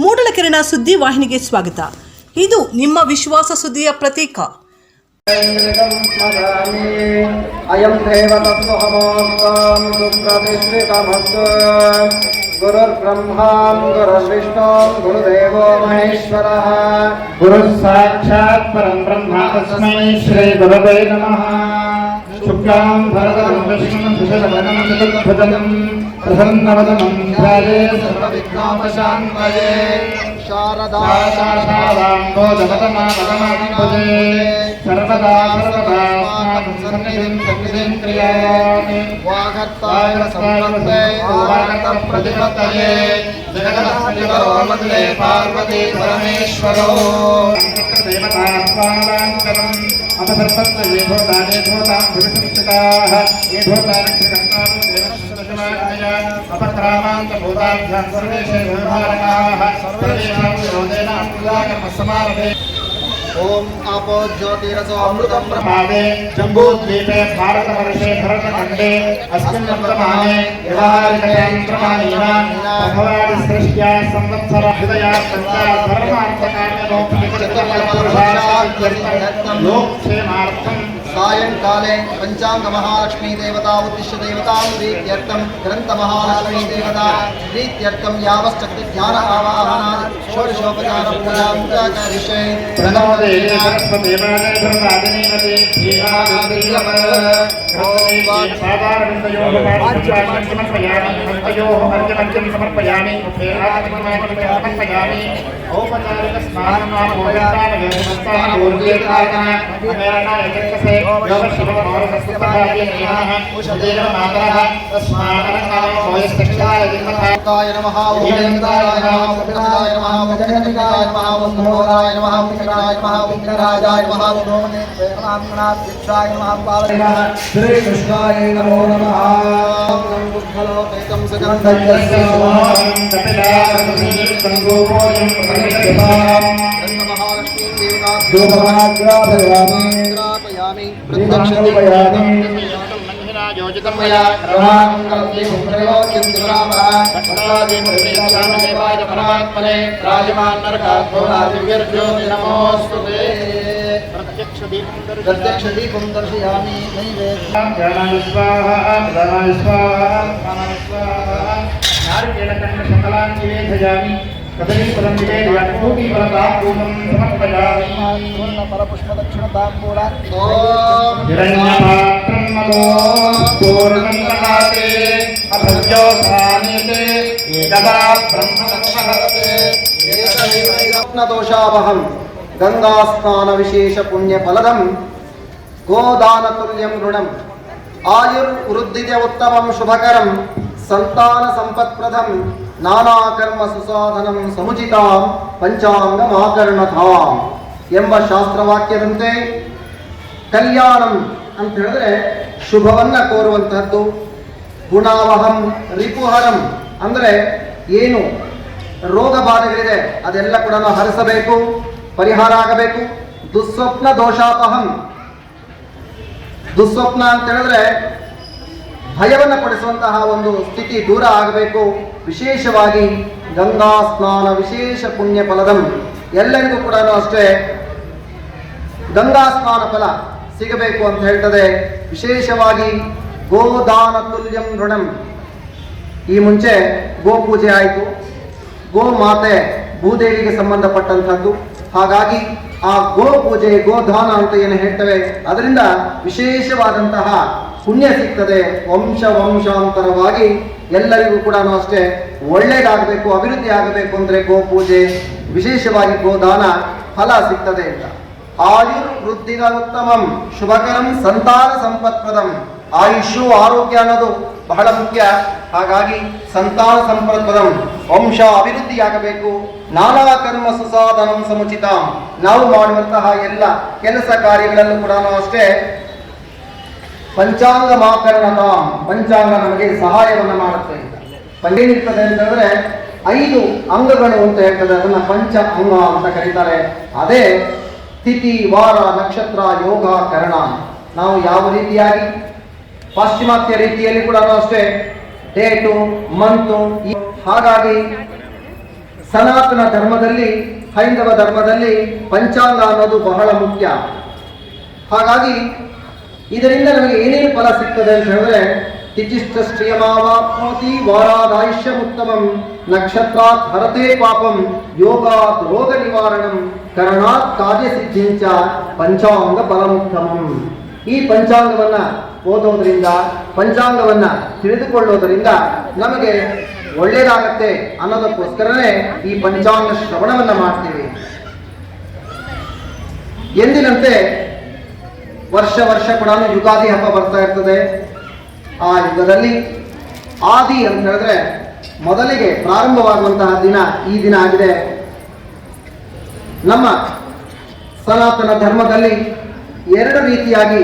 ಮೂಡಲಕೆರೆನ ಸುದ್ದಿ ವಾಹಿನಿಗೆ ಸ್ವಾಗತ. ಇದು ನಿಮ್ಮ ವಿಶ್ವಾಸ ಸುದ್ದಿಯ ಪ್ರತೀಕ. ಅಯಂ ದೇವತತ್ವಹಮೋಕ್ತಂ ಸುಪ್ರತಿಷ್ಠಿತಮಸ್ತು. ಗುರುರ್ಬ್ರಹ್ಮಾ ಗುರುರ್ವಿಷ್ಣು ಗುರುದೇವೋ ಮಹೇಶ್ವರಃ. ಗುರುಃ ಸಾಕ್ಷಾತ್ ಪರಂ ಬ್ರಹ್ಮ ತಸ್ಮೈ ಶ್ರೀ ಗುರವೇ ನಮಃ. ಶುಕ್ಲಾಂ ಭರತರಂ ವಿಷ್ಣುಂ ಶಶಿವರ್ಣಂ ಚತುರ್ಭುಜಂ ಪ್ರಸನ್ನವದನಂ ಧ್ಯಾಯೇ ಸರ್ವವಿಘ್ನೋಪಶಾಂತಯೇ. ಶಾರದಾ ಶಾರದಾಂಬೋಧವದನಾಮದನಾಂಬುಜೇ ಸರ್ವದಾ ಸರ್ವದಾಸ್ಮಾಕಂ ಸನ್ನಿಧಿಂ ಸನ್ನಿಧಿಂ ಕ್ರಿಯಾಮಿ. ವಾಗರ್ತಾಯ ಸಂಪತ್ತೇ ವಾಗರ್ತ ಪ್ರತಿಪತ್ತಯೇ. ಜಗದಃ ವಂದೇ ಪಾರ್ವತಿ ಪರಮೇಶ್ವರೋ. ದೇವತಾಸ್ವಾಲಾಂಕರಂ ಅಪಸರ್ಪತ್ರ ಯೇ ಭೂತಾನೇ ಭೂತಾಂ ಭವಿಷ್ಯಂತಿತಾಃ ಯೇ ಭೂತಾನಿ ತ್ರಿಕರ್ತಾರೋ ದೇವಶಿವಾಯ ಅಪಕ್ರಾಮಾಂತ ಭೂತಾಭ್ಯಾಂ ಸರ್ವೇಷೇ ವ್ಯವಹಾರಕಾಃ ಸರ್ವೇಷಾಂ ವಿರೋಧೇನ ಅನುದಾಕರ್ಮ ಸಮಾರಭೆ. ಓಂ ಆಪೋ ಜ್ಯೋತಿರಸೋ ಅಮೃತಂ ಪ್ರಭಾವೆ ಜಂಬೂದ್ವೀಪೆ ಭಾರತವರ್ಷೆ ಭರತಖಂಡೆ ಅಸ್ಮಿನ್ ವರ್ತಮಾನೆ ವ್ಯವಹಾರಿಕಯಂತ್ರಮಾನೇನ ಭಗವಾನ್ ಸೃಷ್ಟ್ಯಾ ಸಂವತ್ಸರ ಹೃದಯ ಪಂಚಾಧರ್ಮಾರ್ಥಕಾರ್ಯಲೋಕಪುರುಷಾರ್ಥಂ ಲೋಕಕ್ಷೇಮಾರ್ಥಂ ಸಾಯಂಕಾಲೆ ಪಂಚಾಂಗ ಮಹಾಲಕ್ಷ್ಮೀ ದೇವತಾ ಉದ್ದೇಶ್ಯ ದೇವತಾ ಪ್ರೀತ್ಯರ್ಥಂ ಗ್ರಂಥ ಮಹಾಲಕ್ಷ್ಮೀ ದೇವತಾ ಪ್ರೀತ್ಯರ್ಥಂ ಯಾವಶ್ಚಕ್ತಿ ಜ್ಞಾನ ಆವಾಹನಾದಿ ಷೋಡಶೋಪಚಾರ ಪೂಜಾಂ ಚ ಕರಿಷ್ಯೆ. ಪ್ರಣವ ದೇವಿ ಸರಸ್ವತಿ ಮಾತೆ ಧರ್ಮಾದಿನೇವತಿ ಧೀರಾದಿರ್ಯಮ ಪಾದಾರವಿಂದಯೋಃ ಪಾದಸಂಪ್ರಾಶಂ ಸಮರ್ಪಯಾಮಿ. ಹಸ್ತಯೋಃ ಅರ್ಘ್ಯಮರ್ಘ್ಯಂ ಸಮರ್ಪಯಾಮಿ. ಉಪೇರಾದಿಕಮಾದಿಕಂ ಸಮರ್ಪಯಾಮಿ. ಔಪಚಾರಿಕ ಸ್ನಾನಂ ಗೋವಿಂದಾಯ ನಮಸ್ಕಾರ ಊರ್ಜೇತಾಯನ ಅಮೇರಣಾಯ ಚಕ್ಷಸೆ ಾಯ ನಮಃ ಓಂಕಾಯ ನಮಃ ವಿಘ್ನಾಯ ನಮಃ ವಜ್ರಕಟಿಕಾಯ ನಮಃ ವಂದೋರಾಯ ನಮಃ ವಿಘ್ನಾಯ ನಮಃ ವಿಘ್ನರಾಜಾಯ ನಮಃ ೋಮನೇತ್ರಾಯ ನಮಃ ಪಾವನಾಯ ನಮಃ ಶ್ರೀ ಕೃಷ್ಣಾಯ ನಮೋ ನಮಃ. ಮಹಾಲಕ್ಷ್ಮೀ ದೇವತಾಗ್ರಾಪಯಾಮಿ ಪ್ರತ್ಯಕ್ಷಪಯಾಮಿ ಯೋಜಿತಂ ಮಯಾ ರವಾಂಗಲಂದಿ ಪುತ್ರಯೋಗ್ಯಂ ದಿವರಾಮಃ ಕಟ್ಟಾದಿಮುರಿಯಾಮಾಯ ಪರಮಾತ್ಮನೆ ರಾಜಮಾನ್ ನರಕಾದ್ಭೋರಾದಿವ್ಯರ್ಜ್ಯೋತಿ ನಮೋಸ್ತುತೇ. ಪ್ರತ್ಯಕ್ಷ ದೀಪಂ ದರ್ಶಯಾಮಿ ನೈವೇದ್ಯಂ ಜ್ಞಾನಾಯ ಸ್ವಾಹಾ ಜ್ಞಾನಾಯ ಸ್ವಾಹಾ ಜ್ಞಾನಾಯ ಸ್ವಾಹಾ. ನಾರಿಕೇಳಕಂಡ ಶಕಲಾನ್ ನಿವೇದಯಾಮಿ. ಕದಲೀಫಲಂ ನಿವೇದಯ ಕೋಟಿಫಲತಾಂಬೂಲಂ ಸಮರ್ಪಯಾಮಿ. ಫಲಪುಷ್ಪದಕ್ಷಿಣತಾಂಬೂಲ ಹಿರಣ್ಯಪಾತ್ರಂ ಮದೋ ಪೂರ್ಣಂ ದದಾತೆ ಅಭಜ್ಯೋತ್ಥಾನೇತೆ ಏಕದಾ ಬ್ರಹ್ಮಸಂಹರತೆ. ದೋಷಾವಹಂ ಗಂಗಾಸ್ನಾನ ವಿಶೇಷ ಪುಣ್ಯ ಫಲದಂ ಗೋದಾನ ತುಲ್ಯಂ ಋಣಂ ಆಯುರ್ವೃದ್ಧಿಯ ಉತ್ತಮಂ ಶುಭಕರಂ ಸಂತಾನ ಸಂಪತ್ಪ್ರದಂ ನಾನಾ ಕರ್ಮ ಸುಸಾಧನಂ ಸಮುಚಿತಾಂ ಪಂಚಾಂಗಮಾಕರ್ಣತಾಂ ಎಂಬ ಶಾಸ್ತ್ರವಾಕ್ಯದಂತೆ ಕಲ್ಯಾಣಂ ಅಂತ ಹೇಳಿದ್ರೆ ಶುಭವನ್ನ ಕೋರುವಂತಹದ್ದು. ಗುಣಾವಹಂ ರಿಪುಹರಂ ಅಂದರೆ ಏನು ರೋಗ ಬಾಧೆಗಳಿದೆ ಅದೆಲ್ಲ ಕೂಡ ಹರಿಸಬೇಕು, ಪರಿಹಾರ ಆಗಬೇಕು. ದುಸ್ವಪ್ನ ದೋಷಾಪಹಂ, ದುಸ್ವಪ್ನ ಅಂತ ಹೇಳಿದ್ರೆ ಭಯವನ್ನು ಪಡಿಸುವಂತಹ ಒಂದು ಸ್ಥಿತಿ ದೂರ ಆಗಬೇಕು. ವಿಶೇಷವಾಗಿ ಗಂಗಾ ಸ್ನಾನ ವಿಶೇಷ ಪುಣ್ಯ ಫಲದಂ, ಎಲ್ಲರಿಗೂ ಕೂಡ ಅಷ್ಟೇ ಗಂಗಾ ಸ್ನಾನ ಫಲ ಸಿಗಬೇಕು ಅಂತ ಹೇಳ್ತದೆ. ವಿಶೇಷವಾಗಿ ಗೋದಾನ ತುಲ್ಯಂ ಋಣಂ. ಈ ಮುಂಚೆ ಗೋ ಪೂಜೆ ಆಯಿತು, ಗೋ ಮಾತೆ ಭೂದೇವಿಗೆ ಸಂಬಂಧಪಟ್ಟಂಥದ್ದು. ಹಾಗಾಗಿ ಆ ಗೋ ಪೂಜೆ ಗೋದಾನ ಅಂತ ಏನು ಹೇಳ್ತೇವೆ ಅದರಿಂದ ವಿಶೇಷವಾದಂತಹ ಪುಣ್ಯ ಸಿಗ್ತದೆ. ವಂಶಾಂತರವಾಗಿ ಎಲ್ಲರಿಗೂ ಕೂಡ ಅಷ್ಟೇ ಒಳ್ಳೇದಾಗಬೇಕು, ಅಭಿವೃದ್ಧಿ ಆಗಬೇಕು ಅಂದರೆ ಗೋ ಪೂಜೆ ವಿಶೇಷವಾಗಿ ಗೋದಾನ ಫಲ ಸಿಗ್ತದೆ ಅಂತ. ಆಯುರ್ವೃದ್ಧಿಗ ಉತ್ತಮಂ ಶುಭಕರಂ ಸಂತಾನ ಸಂಪತ್ಪ್ರದಂ. ಆಯುಷು ಆರೋಗ್ಯ ಅನ್ನೋದು ಬಹಳ ಮುಖ್ಯ. ಹಾಗಾಗಿ ಸಂತಾನ ಸಂಪತ್ಪ್ರದಂ, ವಂಶ ಅಭಿವೃದ್ಧಿಯಾಗಬೇಕು. ನಾನಾ ಕರ್ಮ ಸುಸಾಧನಂ ಸಮುಚಿತ, ನಾವು ಮಾಡುವಂತಹ ಎಲ್ಲ ಕೆಲಸ ಕಾರ್ಯಗಳಲ್ಲೂ ಕೂಡ ಅಷ್ಟೇ ಪಂಚಾಂಗ ಮಾಕರಣತ, ಪಂಚಾಂಗ ನಮಗೆ ಸಹಾಯವನ್ನು ಮಾಡುತ್ತೆ. ಏನಿರ್ತದೆ ಅಂತಂದ್ರೆ 5 ಅಂಗಗಳು ಅಂತ ಹೇಳ್ತದೆ, ಅದನ್ನ ಪಂಚ ಅಂಗ ಅಂತ ಕರೀತಾರೆ. ಅದೇ ತಿಥಿ, ವಾರ, ನಕ್ಷತ್ರ, ಯೋಗ, ಕರಣ. ನಾವು ಯಾವ ರೀತಿಯಾಗಿ ಪಾಶ್ಚಿಮಾತ್ಯ ರೀತಿಯಲ್ಲಿ ಕೂಡ ಅಷ್ಟೇ ಡೇಟು, ಮಂತು, ಹಾಗಾಗಿ ಸನಾತನ ಧರ್ಮದಲ್ಲಿ, ಹೈಂದವ ಧರ್ಮದಲ್ಲಿ ಪಂಚಾಂಗ ಅನ್ನೋದು ಬಹಳ ಮುಖ್ಯ. ಹಾಗಾಗಿ ಇದರಿಂದ ನಮಗೆ ಏನೇನು ಫಲ ಸಿಗ್ತದೆ ಅಂತ ಹೇಳಿದ್ರೆ, ತಿಚಿಷ್ಟ ಶ್ರಿಯಮಾವಾಪ್ನೋತಿ ವಾರಾದಾಯುಷ್ಯ ಉತ್ತಮಂ ನಕ್ಷತ್ರಾತ್ ಹರತೆ ಪಾಪಂ ಯೋಗಾತ್ ರೋಗ ನಿವಾರಣಂ ಕರಣಾತ್ ಕಾರ್ಯ ಸಿದ್ಧಿಂಚ ಪಂಚಾಂಗ ಫಲಮುತ್ತಮಂ. ಈ ಪಂಚಾಂಗವನ್ನ ಓದೋದ್ರಿಂದ, ಪಂಚಾಂಗವನ್ನ ತಿಳಿದುಕೊಳ್ಳೋದರಿಂದ ನಮಗೆ ಒಳ್ಳೆಯದಾಗತ್ತೆ ಅನ್ನೋದಕ್ಕೋಸ್ಕರನೇ ಈ ಪಂಚಾಂಗ ಶ್ರವಣವನ್ನ ಮಾಡ್ತೀವಿ. ಎಂದಿನಂತೆ ವರ್ಷ ಕೂಡ ಯುಗಾದಿ ಹಬ್ಬ ಬರ್ತಾ ಇರ್ತದೆ. ಆ ಯುಗದಲ್ಲಿ ಆದಿ ಅಂತ ಹೇಳಿದ್ರೆ ಮೊದಲಿಗೆ ಪ್ರಾರಂಭವಾಗುವಂತಹ ದಿನ ಈ ದಿನ ಆಗಿದೆ. ನಮ್ಮ ಸನಾತನ ಧರ್ಮದಲ್ಲಿ ಎರಡು ರೀತಿಯಾಗಿ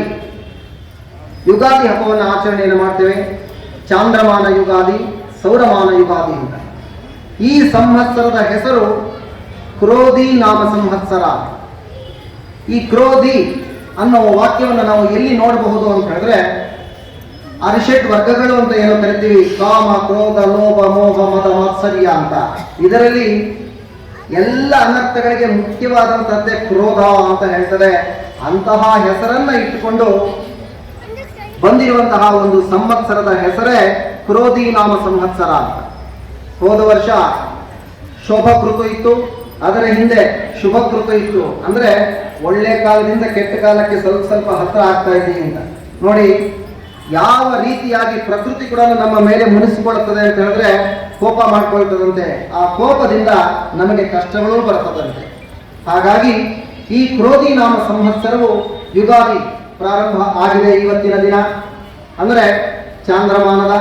ಯುಗಾದಿ ಹಬ್ಬವನ್ನು ಆಚರಣೆಯನ್ನು ಮಾಡ್ತೇವೆ. ಚಾಂದ್ರಮಾನ ಯುಗಾದಿ, ಸೌರಮಾನ ಯುಗಾದಿ ಅಂತ. ಈ ಸಂವತ್ಸರದ ಹೆಸರು ಕ್ರೋಧಿ ನಾಮ ಸಂವತ್ಸರ. ಈ ಕ್ರೋಧಿ ಅನ್ನೋ ವಾಕ್ಯವನ್ನು ನಾವು ಎಲ್ಲಿ ನೋಡಬಹುದು ಅಂತ ಹೇಳಿದ್ರೆ, ಅರಿಷಡ್ ವರ್ಗಗಳು ಅಂತ ಏನೋ ಕರಿತೀವಿ, ಕಾಮ, ಕ್ರೋಧ, ಲೋಭ, ಮೋಹ, ಮದ, ಮಾತ್ಸರ್ಯ ಅಂತ. ಇದರಲ್ಲಿ ಎಲ್ಲ ಅನರ್ಥಗಳಿಗೆ ಮುಖ್ಯವಾದಂಥದ್ದೇ ಕ್ರೋಧ ಅಂತ ಹೇಳ್ತದೆ. ಅಂತಹ ಹೆಸರನ್ನ ಇಟ್ಟುಕೊಂಡು ಬಂದಿರುವಂತಹ ಒಂದು ಸಂವತ್ಸರದ ಹೆಸರೇ ಕ್ರೋಧಿ ನಾಮ ಸಂವತ್ಸರ ಅಂತ. ಹೋದ ವರ್ಷ ಶೋಭಕೃತು ಇತ್ತು, ಅದರ ಹಿಂದೆ ಶುಭಕೃತು ಇತ್ತು. ಅಂದ್ರೆ ಒಳ್ಳೆ ಕಾಲದಿಂದ ಕೆಟ್ಟ ಕಾಲಕ್ಕೆ ಸ್ವಲ್ಪ ಸ್ವಲ್ಪ ಹತ್ರ ಆಗ್ತಾ ಇದ್ದೀವಿ ಅಂತ. ನೋಡಿ ಯಾವ ರೀತಿಯಾಗಿ ಪ್ರಕೃತಿ ಕೂಡ ನಮ್ಮ ಮೇಲೆ ಮುನಿಸಿಕೊಳ್ಳುತ್ತದೆ ಅಂತ ಹೇಳಿದ್ರೆ ಕೋಪ ಮಾಡ್ಕೊಳ್ತದಂತೆ. ಆ ಕೋಪದಿಂದ ನಮಗೆ ಕಷ್ಟಗಳು ಬರ್ತದಂತೆ. ಹಾಗಾಗಿ ಈ ಕ್ರೋಧಿ ನಾಮ ಸಂವತ್ಸರವು ಯುಗಾದಿ ಪ್ರಾರಂಭ ಆಗಿದೆ ಇವತ್ತಿನ ದಿನ. ಅಂದರೆ ಚಾಂದ್ರಮಾನದ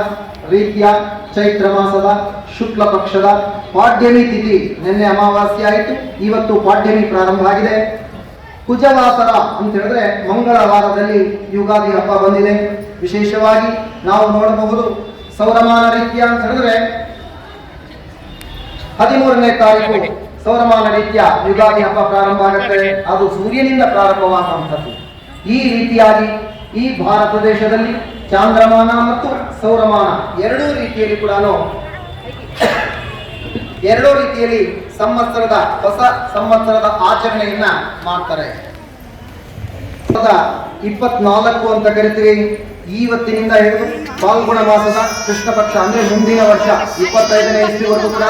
ರೀತಿಯ ಚೈತ್ರ ಮಾಸದ ಶುಕ್ಲ ಪಕ್ಷದ ಪಾಡ್ಯಮಿ ತಿಥಿ. ನಿನ್ನೆ ಅಮಾವಾಸ್ಯೆ ಆಯಿತು, ಇವತ್ತು ಪಾಡ್ಯಮಿ ಪ್ರಾರಂಭ ಆಗಿದೆ. ಕುಜವಾಸರ ಅಂತ ಹೇಳಿದ್ರೆ ಮಂಗಳವಾರದಲ್ಲಿ ಯುಗಾದಿ ಹಬ್ಬ ಬಂದಿದೆ. ವಿಶೇಷವಾಗಿ ನಾವು ನೋಡಬಹುದು ಸೌರಮಾನ ರೀತಿಯ ಅಂತ ಹೇಳಿದ್ರೆ 13ನೇ ತಾರೀಕು ಸೌರಮಾನ ರೀತಿಯ ಯುಗಾದಿ ಹಬ್ಬ ಪ್ರಾರಂಭ ಆಗುತ್ತೆ. ಅದು ಸೂರ್ಯನಿಂದ ಪ್ರಾರಂಭವಾಗುವಂಥದ್ದು. ಈ ರೀತಿಯಾಗಿ ಈ ಭಾರತ ದೇಶದಲ್ಲಿ ಚಾಂದ್ರಮಾನ ಮತ್ತು ಸೌರಮಾನ ಎರಡೂ ರೀತಿಯಲ್ಲಿ ಸಂವತ್ಸರದ ಹೊಸ ಸಂವತ್ಸರದ ಆಚರಣೆಯನ್ನ ಮಾಡ್ತಾರೆ. 24 ಅಂತ ಕರಿತೀವಿ. ಇವತ್ತಿನಿಂದ ಹಿಡಿದು ಫಾಲ್ಗುಣ ಮಾಸದ ಕೃಷ್ಣ ಪಕ್ಷ ಅಂದ್ರೆ ಮುಂದಿನ ವರ್ಷ 25ನೇ ಇಸ್ವಿವರೆಗೂ ಕೂಡ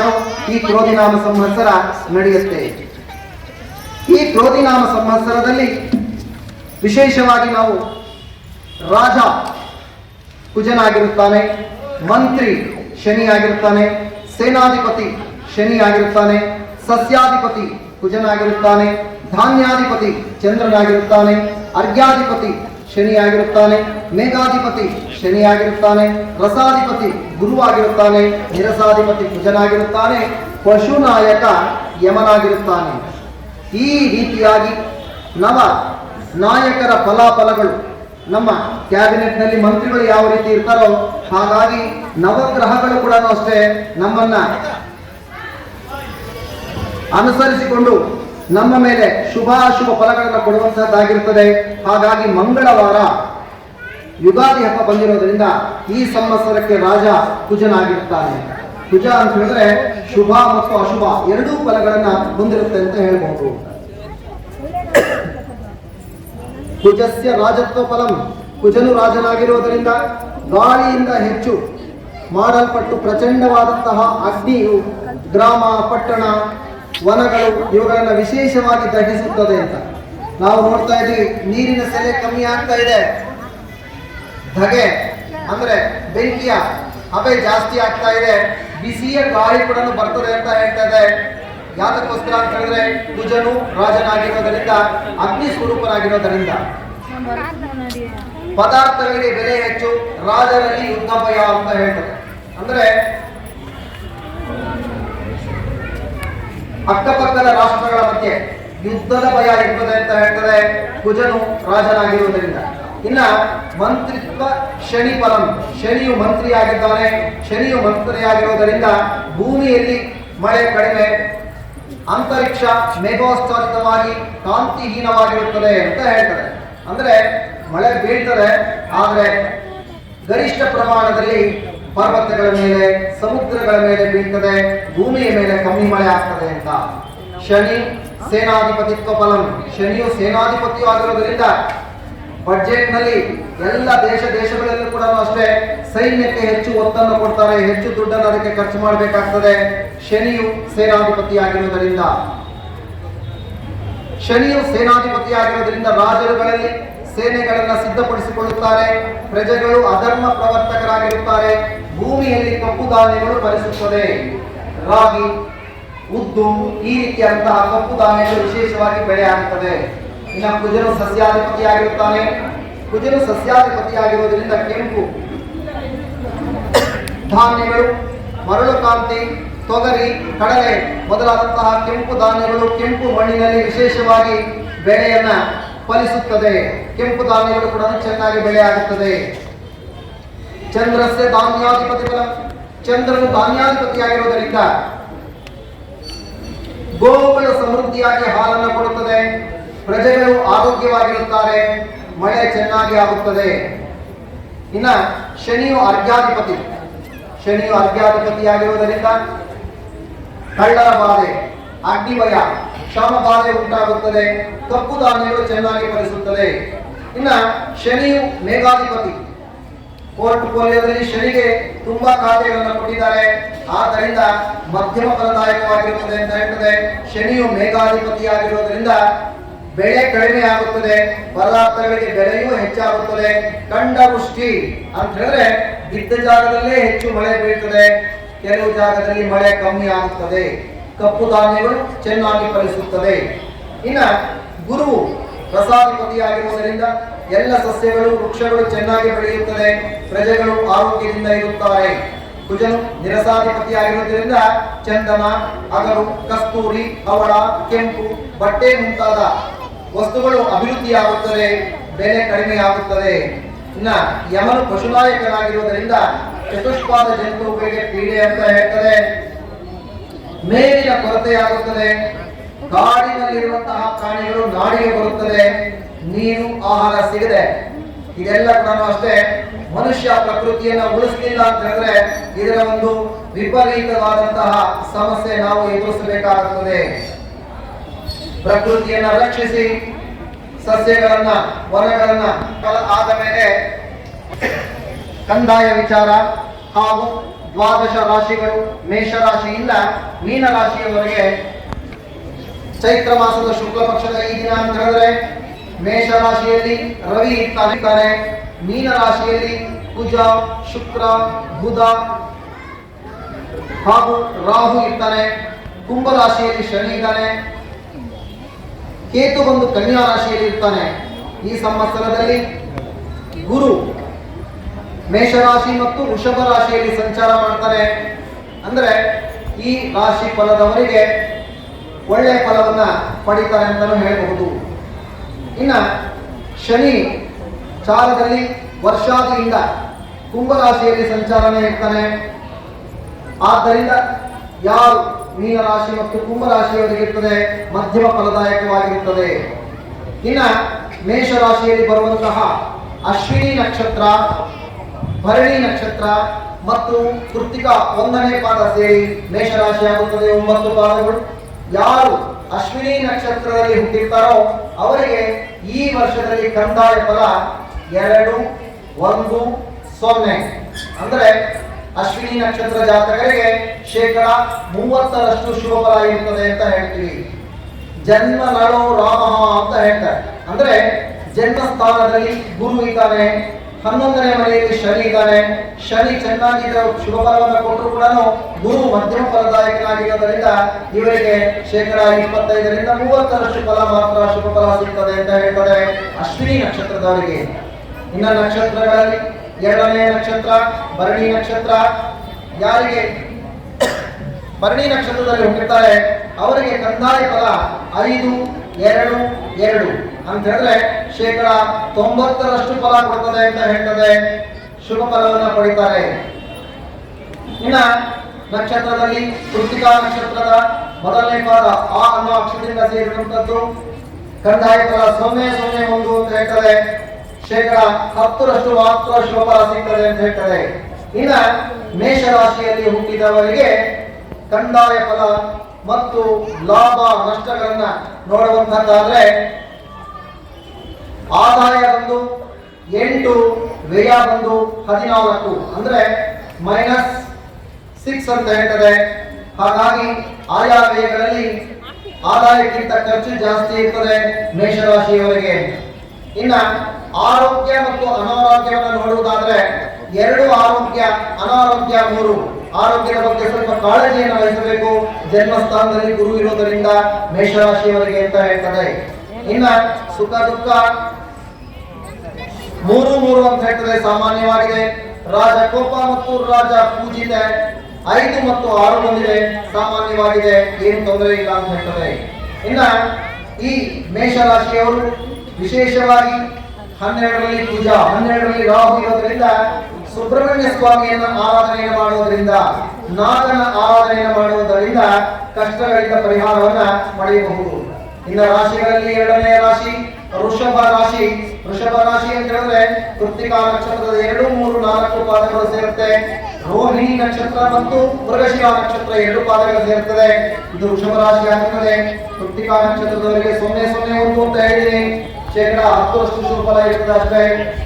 ಈ ಕ್ರೋಧಿನಾಮ ಸಂವತ್ಸರ ನಡೆಯುತ್ತೆ. ಈ ಕ್ರೋಧಿನಾಮ ಸಂವತ್ಸರದಲ್ಲಿ ವಿಶೇಷವಾಗಿ ನಾವು ರಾಜ ಕುಜನಾಗಿರುತ್ತಾನೆ, ಮಂತ್ರಿ ಶನಿಯಾಗಿರುತ್ತಾನೆ, ಸೇನಾಧಿಪತಿ ಶನಿಯಾಗಿರುತ್ತಾನೆ, ಸಸ್ಯಾಧಿಪತಿ ಕುಜನಾಗಿರುತ್ತಾನೆ, ಧಾನ್ಯಾಧಿಪತಿ ಚಂದ್ರನಾಗಿರುತ್ತಾನೆ, ಅರ್ಘ್ಯಾಧಿಪತಿ ಶನಿಯಾಗಿರುತ್ತಾನೆ, ಮೇಘಾಧಿಪತಿ ಶನಿಯಾಗಿರುತ್ತಾನೆ, ರಸಾಧಿಪತಿ ಗುರುವಾಗಿರುತ್ತಾನೆ, ನಿರಸಾಧಿಪತಿ ಕುಜನಾಗಿರುತ್ತಾನೆ, ಪಶುನಾಯಕ ಯಮನಾಗಿರುತ್ತಾನೆ. ಈ ರೀತಿಯಾಗಿ ನವ ನಾಯಕರ ಫಲಾಫಲಗಳು ನಮ್ಮ ಕ್ಯಾಬಿನೆಟ್ನಲ್ಲಿ ಮಂತ್ರಿಗಳು ಯಾವ ರೀತಿ ಇರ್ತಾರೋ ಹಾಗಾಗಿ ನವಗ್ರಹಗಳು ಕೂಡ ಅಷ್ಟೇ ನಮ್ಮನ್ನ ಅನುಸರಿಸಿಕೊಂಡು ನಮ್ಮ ಮೇಲೆ ಶುಭಾಶುಭ ಫಲಗಳನ್ನು ಕೊಡುವಂತಹದ್ದಾಗಿರುತ್ತದೆ. ಹಾಗಾಗಿ ಮಂಗಳವಾರ ಯುಗಾದಿ ಹಬ್ಬ ಬಂದಿರೋದ್ರಿಂದ ಈ ಸಂವತ್ಸರಕ್ಕೆ ರಾಜ ಕುಜನಾಗಿರುತ್ತಾನೆ. ಕುಜ ಅಂತ ಹೇಳಿದ್ರೆ ಶುಭ ಮತ್ತು ಅಶುಭ ಎರಡೂ ಫಲಗಳನ್ನ ಹೊಂದಿರುತ್ತೆ ಅಂತ ಹೇಳ್ಬಹುದು. ಕುಜಸ್ಯ ರಾಜತ್ವ ಫಲಂ, ಕುಜನು ರಾಜನಾಗಿರುವುದರಿಂದ ಗಾಳಿಯಿಂದ ಹೆಚ್ಚು ಮಾಡಲ್ಪಟ್ಟು ಪ್ರಚಂಡವಾದಂತಹ ಅಗ್ನಿಯು ಗ್ರಾಮ, ಪಟ್ಟಣ, ವನಗಳು ಇವುಗಳನ್ನು ವಿಶೇಷವಾಗಿ ದಹಿಸುತ್ತದೆ ಅಂತ ನಾವು ನೋಡ್ತಾ ಇದ್ದೀವಿ. ನೀರಿನ ಸೆಲೆ ಕಮ್ಮಿ ಆಗ್ತಾ ಇದೆ, ಧಗೆ ಅಂದ್ರೆ ಬೆಂಕಿಯ ಹಬೆ ಜಾಸ್ತಿ ಆಗ್ತಾ ಇದೆ, ಬಿಸಿಯ ಗಾಳಿ ಕೂಡ ಬರ್ತದೆ ಅಂತ ಹೇಳ್ತದೆ. ಯಾತಕ್ಕೋಸ್ಕರ ಅಂತ ಹೇಳಿದ್ರೆ ಕುಜನು ರಾಜನಾಗಿರೋದರಿಂದ, ಅಗ್ನಿ ಸ್ವರೂಪನಾಗಿರೋದರಿಂದ ಪದಾರ್ಥಗಳಿಗೆ ಬೆಲೆ ಹೆಚ್ಚು, ರಾಜರಲ್ಲಿ ಯುದ್ಧ ಭಯ ಅಂತ ಹೇಳ್ತದೆ. ಅಂದ್ರೆ ಅಕ್ಕಪಕ್ಕದ ರಾಷ್ಟ್ರಗಳ ಮಧ್ಯೆ ಯುದ್ಧದ ಭಯ ಇರ್ತದೆ ಅಂತ ಹೇಳ್ತದೆ ಕುಜನು ರಾಜನಾಗಿರುವುದರಿಂದ. ಇನ್ನ ಮಂತ್ರಿತ್ವ ಶನಿ ಫಲಂ, ಶನಿಯು ಮಂತ್ರಿಯಾಗಿದ್ದಾನೆ. ಶನಿಯು ಮಂತ್ರಿಯಾಗಿರುವುದರಿಂದ ಭೂಮಿಯಲ್ಲಿ ಮಳೆ ಕಡಿಮೆ, ಅಂತರಿಕ್ಷ ಮೇಘೋತ್ಸಾರಿತವಾಗಿ ಕಾಂತಿಹೀನವಾಗಿರುತ್ತದೆ ಅಂತ ಹೇಳ್ತದೆ. ಅಂದ್ರೆ ಮಳೆ ಬೀಳ್ತದೆ, ಆದರೆ ಗರಿಷ್ಠ ಪ್ರಮಾಣದಲ್ಲಿ ಪರ್ವತಗಳ ಮೇಲೆ, ಸಮುದ್ರಗಳ ಬೆಳೆಗಳ ಮೇಲೆ ಬೀಳ್ತದೆ, ಭೂಮಿಯ ಮೇಲೆ ಕಮ್ಮಿ ಮಳೆ ಆಗ್ತದೆ ಅಂತ. ಶನಿ ಸೇನಾಧಿಪತಿತ್ವ ಫಲಂ, ಶನಿಯು ಸೇನಾಧಿಪತಿಯು ಆಗಿರೋದ್ರಿಂದ ಬಡ್ಜೆಟ್ ನಲ್ಲಿ ಎಲ್ಲ ದೇಶಗಳಲ್ಲೂ ಕೂಡ ಅಷ್ಟೇ ಸೈನ್ಯಕ್ಕೆ ಹೆಚ್ಚು ಒತ್ತನ್ನು ಕೊಡ್ತಾರೆ, ಹೆಚ್ಚು ದುಡ್ಡನ್ನು ಅದಕ್ಕೆ ಖರ್ಚು ಮಾಡಬೇಕಾಗ್ತದೆ. ಶನಿಯು ಸೇನಾಧಿಪತಿಯಾಗಿರುವುದರಿಂದ ರಾಜರುಗಳಲ್ಲಿ ಸೇನೆಗಳನ್ನ ಸಿದ್ಧಪಡಿಸಿಕೊಳ್ಳುತ್ತಾರೆ, ಪ್ರಜೆಗಳು ಅಧರ್ಮ ಪ್ರವರ್ತಕರಾಗಿರುತ್ತಾರೆ, ಭೂಮಿಯಲ್ಲಿ ಕಪ್ಪು ಧಾನ್ಯಗಳು ಫಲಿಸುತ್ತದೆ, ರಾಗಿ, ಉದ್ದು ಈ ರೀತಿಯಾದಂತಹ ಕಪ್ಪು ಧಾನ್ಯಗಳು ವಿಶೇಷವಾಗಿ ಬೆಳೆ ಆಗುತ್ತದೆ. ಇನ್ನು ಕುಜನು ಸಸ್ಯಾಧಿಪತಿಯಾಗಿರುತ್ತಾನೆ. ಕುಜನು ಸಸ್ಯಾಧಿಪತಿಯಾಗಿರುವುದರಿಂದ ಕೆಂಪು ಧಾನ್ಯಗಳು, ಮರಳುಕಾಂತಿ, ತೊಗರಿ, ಕಡಲೆ ಮೊದಲಾದಂತಹ ಕೆಂಪು ಧಾನ್ಯಗಳು ಕೆಂಪು ಮಣ್ಣಿನಲ್ಲಿ ವಿಶೇಷವಾಗಿ ಬೆಳೆಯನ್ನ ಫಲಿಸುತ್ತದೆ. ಕೆಂಪು ಧಾನ್ಯಗಳು ಕೂಡ ಚೆನ್ನಾಗಿ ಬೆಳೆ ಆಗುತ್ತದೆ. ಚಂದ್ರಸ್ಯ ಧಾನ್ಯಾಧಿಪತಿ ಫಲ, ಚಂದ್ರನು ಧಾನ್ಯಾಧಿಪತಿಯಾಗಿರುವುದರಿಂದ ಗೋವುಗಳು ಸಮೃದ್ಧಿಯಾಗಿ ಹಾಲನ್ನು ಕೊಡುತ್ತದೆ, ಪ್ರಜೆಗಳು ಆರೋಗ್ಯವಾಗಿರುತ್ತಾರೆ, ಮಳೆ ಚೆನ್ನಾಗಿ ಆಗುತ್ತದೆ. ಇನ್ನ ಶನಿಯು ಅರ್ಘ್ಯಾಧಿಪತಿಯಾಗಿರುವುದರಿಂದ ಕಳ್ಳರ ಬಾಧೆ, ಅಗ್ನಿಭಯ, ಕ್ಷಾಮ ಬಾಧೆ ಉಂಟಾಗುತ್ತದೆ, ಕಪ್ಪು ಧಾನ್ಯಗಳು ಚೆನ್ನಾಗಿ ಫಲಿಸುತ್ತದೆ. ಇನ್ನ ಶನಿಯು ಮೇಘಾಧಿಪತಿ, ಪೋರ್ಟ್ಫೋಲಿಯೋದಲ್ಲಿ ಶನಿಗೆ ತುಂಬಾ ಖಾತೆಗಳನ್ನು ಕೊಟ್ಟಿದ್ದಾರೆ, ಆದ್ದರಿಂದ ಮಧ್ಯಮ ಫಲದಾಯಕವಾಗಿರುತ್ತದೆ ಅಂತ ಹೇಳ್ತದೆ. ಶನಿಯು ಮೇಘಾಧಿಪತಿಯಾಗಿರುವುದರಿಂದ ಬೆಳೆ ಕಡಿಮೆ ಆಗುತ್ತದೆ, ಪದಾರ್ಥಗಳಿಗೆ ಬೆಲೆಯೂ ಹೆಚ್ಚಾಗುತ್ತದೆ. ಖಂಡವೃಷ್ಟಿ ಅಂತ ಹೇಳಿದ್ರೆ ಬಿದ್ದ ಜಾಗದಲ್ಲೇ ಹೆಚ್ಚು ಮಳೆ ಬೀಳ್ತದೆ, ಕೆಲವು ಜಾಗದಲ್ಲಿ ಮಳೆ ಕಮ್ಮಿ ಆಗುತ್ತದೆ, ಕಪ್ಪು ಧಾನ್ಯಗಳು ಚೆನ್ನಾಗಿ ಫಲಿಸುತ್ತದೆ. ಇನ್ನ ಗುರುವು ರಸಾಧಿಪತಿಯಾಗಿರುವುದರಿಂದ ಎಲ್ಲ ಸಸ್ಯಗಳು, ವೃಕ್ಷಗಳು ಚೆನ್ನಾಗಿ ಬೆಳೆಯುತ್ತದೆ, ಪ್ರಜೆಗಳು ಆರೋಗ್ಯದಿಂದ ಇರುತ್ತಾರೆ. ಕುಜನು ನಿರಸಾಧಿಪತಿಯಾಗಿರುವುದರಿಂದ ಚಂದನ, ಅಗರು, ಕಸ್ತೂರಿ, ಹವಳ, ಕೆಂಪು, ಬಟ್ಟೆ ಮುಂತಾದ ವಸ್ತುಗಳು ಅಭಿವೃದ್ಧಿಯಾಗುತ್ತದೆ, ಬೆಲೆ ಕಡಿಮೆ ಆಗುತ್ತದೆ. ಇನ್ನ ಯಮನು ಪಶುನಾಯಕನಾಗಿರುವುದರಿಂದ ಚತುಷ್ಪಾದ ಜಂತುಗಳಿಗೆ ಪೀಡೆ ಅಂತ ಹೇಳ್ತದೆ, ಮೇಲಿನ ಕೊರತೆಯಾಗುತ್ತದೆ, ಕಾಡಿನಲ್ಲಿರುವಂತಹ ಪ್ರಾಣಿಗಳು ನಾಡಿಗೆ ಬರುತ್ತದೆ, ನೀರು ಆಹಾರ ಸಿಗದೆ, ಇದೆಲ್ಲ ಕೂಡ ಅಷ್ಟೇ ಮನುಷ್ಯ ಪ್ರಕೃತಿಯನ್ನು ಉಳಿಸಲಿಲ್ಲ ಅಂತ ಹೇಳಿದ್ರೆ ಇದರ ಒಂದು ವಿಪರೀತವಾದಂತಹ ಸಮಸ್ಯೆ ನಾವು ಎದುರಿಸಬೇಕಾಗುತ್ತದೆ. ಪ್ರಕೃತಿಯನ್ನ ರಕ್ಷಿಸಿ ಸಸ್ಯಗಳನ್ನ, ವನಗಳನ್ನ ಆದ ಮೇಲೆ ಕಂದಾಯ ವಿಚಾರ ಹಾಗೂ ದ್ವಾದಶ ರಾಶಿಗಳು ಮೇಷರಾಶಿಯಿಂದ ಮೀನರಾಶಿಯವರೆಗೆ ಚೈತ್ರ ಮಾಸದ ಶುಕ್ಲ ಪಕ್ಷದ ಈ ದಿನ ಅಂತ ಹೇಳಿದ್ರೆ ಮೇಷರಾಶಿಯಲ್ಲಿ ರವಿ ಇರ್ತಾನೆ, ಮೀನರಾಶಿಯಲ್ಲಿ ಕುಜ, ಶುಕ್ರ, ಬುಧ ಹಾಗೂ ರಾಹು ಇರ್ತಾನೆ, ಕುಂಭರಾಶಿಯಲ್ಲಿ ಶನಿ ಇದ್ದಾನೆ, ಕೇತು ಬಂದು ಕನ್ಯಾ ರಾಶಿಯಲ್ಲಿ ಇರ್ತಾನೆ. ಈ ಸಂವತ್ಸರದಲ್ಲಿ ಗುರು ಮೇಷರಾಶಿ ಮತ್ತು ವೃಷಭ ರಾಶಿಯಲ್ಲಿ ಸಂಚಾರ ಮಾಡ್ತಾರೆ. ಅಂದ್ರೆ ಈ ರಾಶಿ ಫಲದವರಿಗೆ ಒಳ್ಳೆಯ ಫಲವನ್ನ ಪಡಿತಾರೆ ಅಂತಲೂ ಹೇಳಬಹುದು. ಇನ್ನ ಶನಿ ಚಾರದಲ್ಲಿ ವರ್ಷಾದಿಯಿಂದ ಕುಂಭರಾಶಿಯಲ್ಲಿ ಸಂಚಾರನೇ ಇರ್ತಾನೆ. ಆದ್ದರಿಂದ ಯಾರು ಮೀನರಾಶಿ ಮತ್ತು ಕುಂಭರಾಶಿಯವರಿಗೆ ಇರ್ತದೆ ಮಧ್ಯಮ ಫಲದಾಯಕವಾಗಿರುತ್ತದೆ. ಇನ್ನ ಮೇಷರಾಶಿಯಲ್ಲಿ ಬರುವಂತಹ ಅಶ್ವಿನಿ ನಕ್ಷತ್ರ, ಭರಣಿ ನಕ್ಷತ್ರ ಮತ್ತು ಕೃತ್ತಿಕಾ 1ನೇ ಪಾದ ಸೇರಿ ಮೇಷರಾಶಿ ಆಗುತ್ತದೆ, 9 ಪಾದಗಳು. ಯಾರು ಅಶ್ವಿನಿ ನಕ್ಷತ್ರದಲ್ಲಿ ಹುಟ್ಟಿರ್ತಾರೋ ಅವರಿಗೆ ಈ ವರ್ಷದಲ್ಲಿ ಕಂದಾಯ ಫಲ 2, 1, 0. ಅಂದ್ರೆ ಅಶ್ವಿನಿ ನಕ್ಷತ್ರ ಜಾತಕರಿಗೆ 30% ಶುಭ ಫಲ ಇರುತ್ತದೆ ಅಂತ ಹೇಳ್ತೀವಿ. ಜನ್ಮ ನಳೋ ರಾಮ ಅಂತ ಹೇಳ್ತಾರೆ. ಅಂದ್ರೆ ಜನ್ಮ ಸ್ಥಾನದಲ್ಲಿ ಗುರು ಇದ್ದಾನೆ, 11ನೇ ಮನೆಯಲ್ಲಿ ಶನಿ ಇದ್ದಾನೆ. ಶನಿ ಚೆನ್ನಾಗಿದ್ದ ಶುಭ ಫಲವನ್ನು ಕೊಟ್ಟರು ಕೂಡ ಗುರು ಮಧ್ಯಮ ಫಲದಾಯಕನಾಗಿರೋದ್ರಿಂದ ಇವರಿಗೆ 25% 30% ಫಲ ಮಾತ್ರ ಶುಭ ಫಲ ಸಿಗ್ತದೆ ಅಂತ ಹೇಳ್ತಾರೆ ಅಶ್ವಿನಿ ನಕ್ಷತ್ರದವರಿಗೆ. ಇನ್ನ ನಕ್ಷತ್ರಗಳಲ್ಲಿ 2ನೇ ನಕ್ಷತ್ರ ಭರಣಿ ನಕ್ಷತ್ರ. ಯಾರಿಗೆ ಭರಣಿ ನಕ್ಷತ್ರದಲ್ಲಿ ಹುಟ್ಟಿರ್ತಾರೆ ಅವರಿಗೆ ಕಂದಾಯ ಫಲ 5, 2, 2 ಅಂತ ಹೇಳಿದ್ರೆ 90% ಫಲ ಕೊಡ್ತದೆ ಅಂತ ಹೇಳ್ತದೆ, ಶುಭ ಫಲವನ್ನು ಪಡಿತಾರೆ. ಇನ್ನ ನಕ್ಷತ್ರದಲ್ಲಿ ಕೃತ್ತಿಕಾ ನಕ್ಷತ್ರದ 1ನೇ ಪಾದ ಆ ಅನ್ನೋ ಅಕ್ಷರದಿಂದ ಸೇರಿರುವಂತದ್ದು ಕಂದಾಯ ಫಲ 001 ಅಂತ ಹೇಳ್ತದೆ, 10% ಮಾತ್ರ ಶುಭ ಫಲ ಸಿಗ್ತದೆ ಅಂತ ಹೇಳ್ತದೆ. ಇನ್ನ ಮೇಷರಾಶಿಯಲ್ಲಿ ಹುಟ್ಟಿದವರಿಗೆ ಕಂದಾಯ ಫಲ ಮತ್ತು ಲಾಭ ನಷ್ಟಗಳನ್ನ ನೋಡುವಂತದ್ದಾದ್ರೆ ಆದಾಯ ಬಂದು 8, ವ್ಯಯ ಬಂದು 14, ಅಂದ್ರೆ -6 ಅಂತ ಹೇಳ್ತದೆ. ಹಾಗಾಗಿ ಆಯಾ ವ್ಯಯಗಳಲ್ಲಿ ಆದಾಯಕ್ಕಿಂತ ಖರ್ಚು ಜಾಸ್ತಿ ಇರ್ತದೆ ಮೇಷರಾಶಿಯವರಿಗೆ. ಇನ್ನ ಆರೋಗ್ಯ ಮತ್ತು ಅನಾರೋಗ್ಯವನ್ನು ನೋಡುವುದಾದ್ರೆ 2 ಆರೋಗ್ಯ, ಅನಾರೋಗ್ಯ 3. ಆರೋಗ್ಯದ ಬಗ್ಗೆ ಸ್ವಲ್ಪ ಕಾಳಜಿಯನ್ನು ವಹಿಸಬೇಕು, ಜನ್ಮಸ್ಥಾನದಲ್ಲಿ ಗುರು ಇರೋದರಿಂದ ಮೇಷರಾಶಿಯವರಿಗೆ ಅಂತ ಹೇಳ್ತದೆ. ಇನ್ನ ಸುಖ ದುಃಖ 3 ಅಂತ ಹೇಳ್ತದೆ ಸಾಮಾನ್ಯವಾಗಿದೆ. ರಾಜಕೋಪ ಮತ್ತು ರಾಜ ಪೂಜಿತ 5 ಮತ್ತು 6 ಬಂದಿದೆ, ಸಾಮಾನ್ಯವಾಗಿದೆ, ಏನು ತೊಂದರೆ ಇಲ್ಲ ಅಂತ ಹೇಳ್ತದೆ. ಇನ್ನ ಈ ಮೇಷರಾಶಿಯವರು ವಿಶೇಷವಾಗಿ 12ರಲ್ಲಿ ಪೂಜಾ, 12ರಲ್ಲಿ ರಾಹು ಇರೋದ್ರಿಂದ ಸುಬ್ರಹ್ಮಣ್ಯ ಸ್ವಾಮಿಯನ್ನ ಆರಾಧನೆಯನ್ನು ಮಾಡುವುದರಿಂದ, ನಾಗನ ಆರಾಧನೆಯನ್ನು ಮಾಡುವುದರಿಂದ ಕಷ್ಟಗಳಿಂದ ಪರಿಹಾರವನ್ನ ಪಡೆಯಬಹುದು. ಇನ್ನು ರಾಶಿಗಳಲ್ಲಿ 2ನೇ ರಾಶಿ ವೃಷಭ ರಾಶಿ. ವೃಷಭ ರಾಶಿ ಅಂತ ಹೇಳಿದ್ರೆ ಕೃತ್ತಿಕಾ ನಕ್ಷತ್ರದ 2, 3, 4 ಪಾದಗಳು ಸೇರುತ್ತೆ. ರೋಹಿಣಿ ನಕ್ಷತ್ರ ಮತ್ತು ಮೃಗಶಿರ ನಕ್ಷತ್ರ 2 ಪಾದಗಳು ಸೇರುತ್ತದೆ. ಇದು ವೃಷಭ ರಾಶಿ ಆಗ್ತದೆ. ಕೃತ್ತಿಕಾ ನಕ್ಷತ್ರದವರಿಗೆ 0.01 ಅಂತ ಹೇಳಿದೀನಿ, ಶೇಕಡ 10ರಷ್ಟು ಶುಭ ಫಲ ಇರ್ತದೆ ಅಷ್ಟೇ.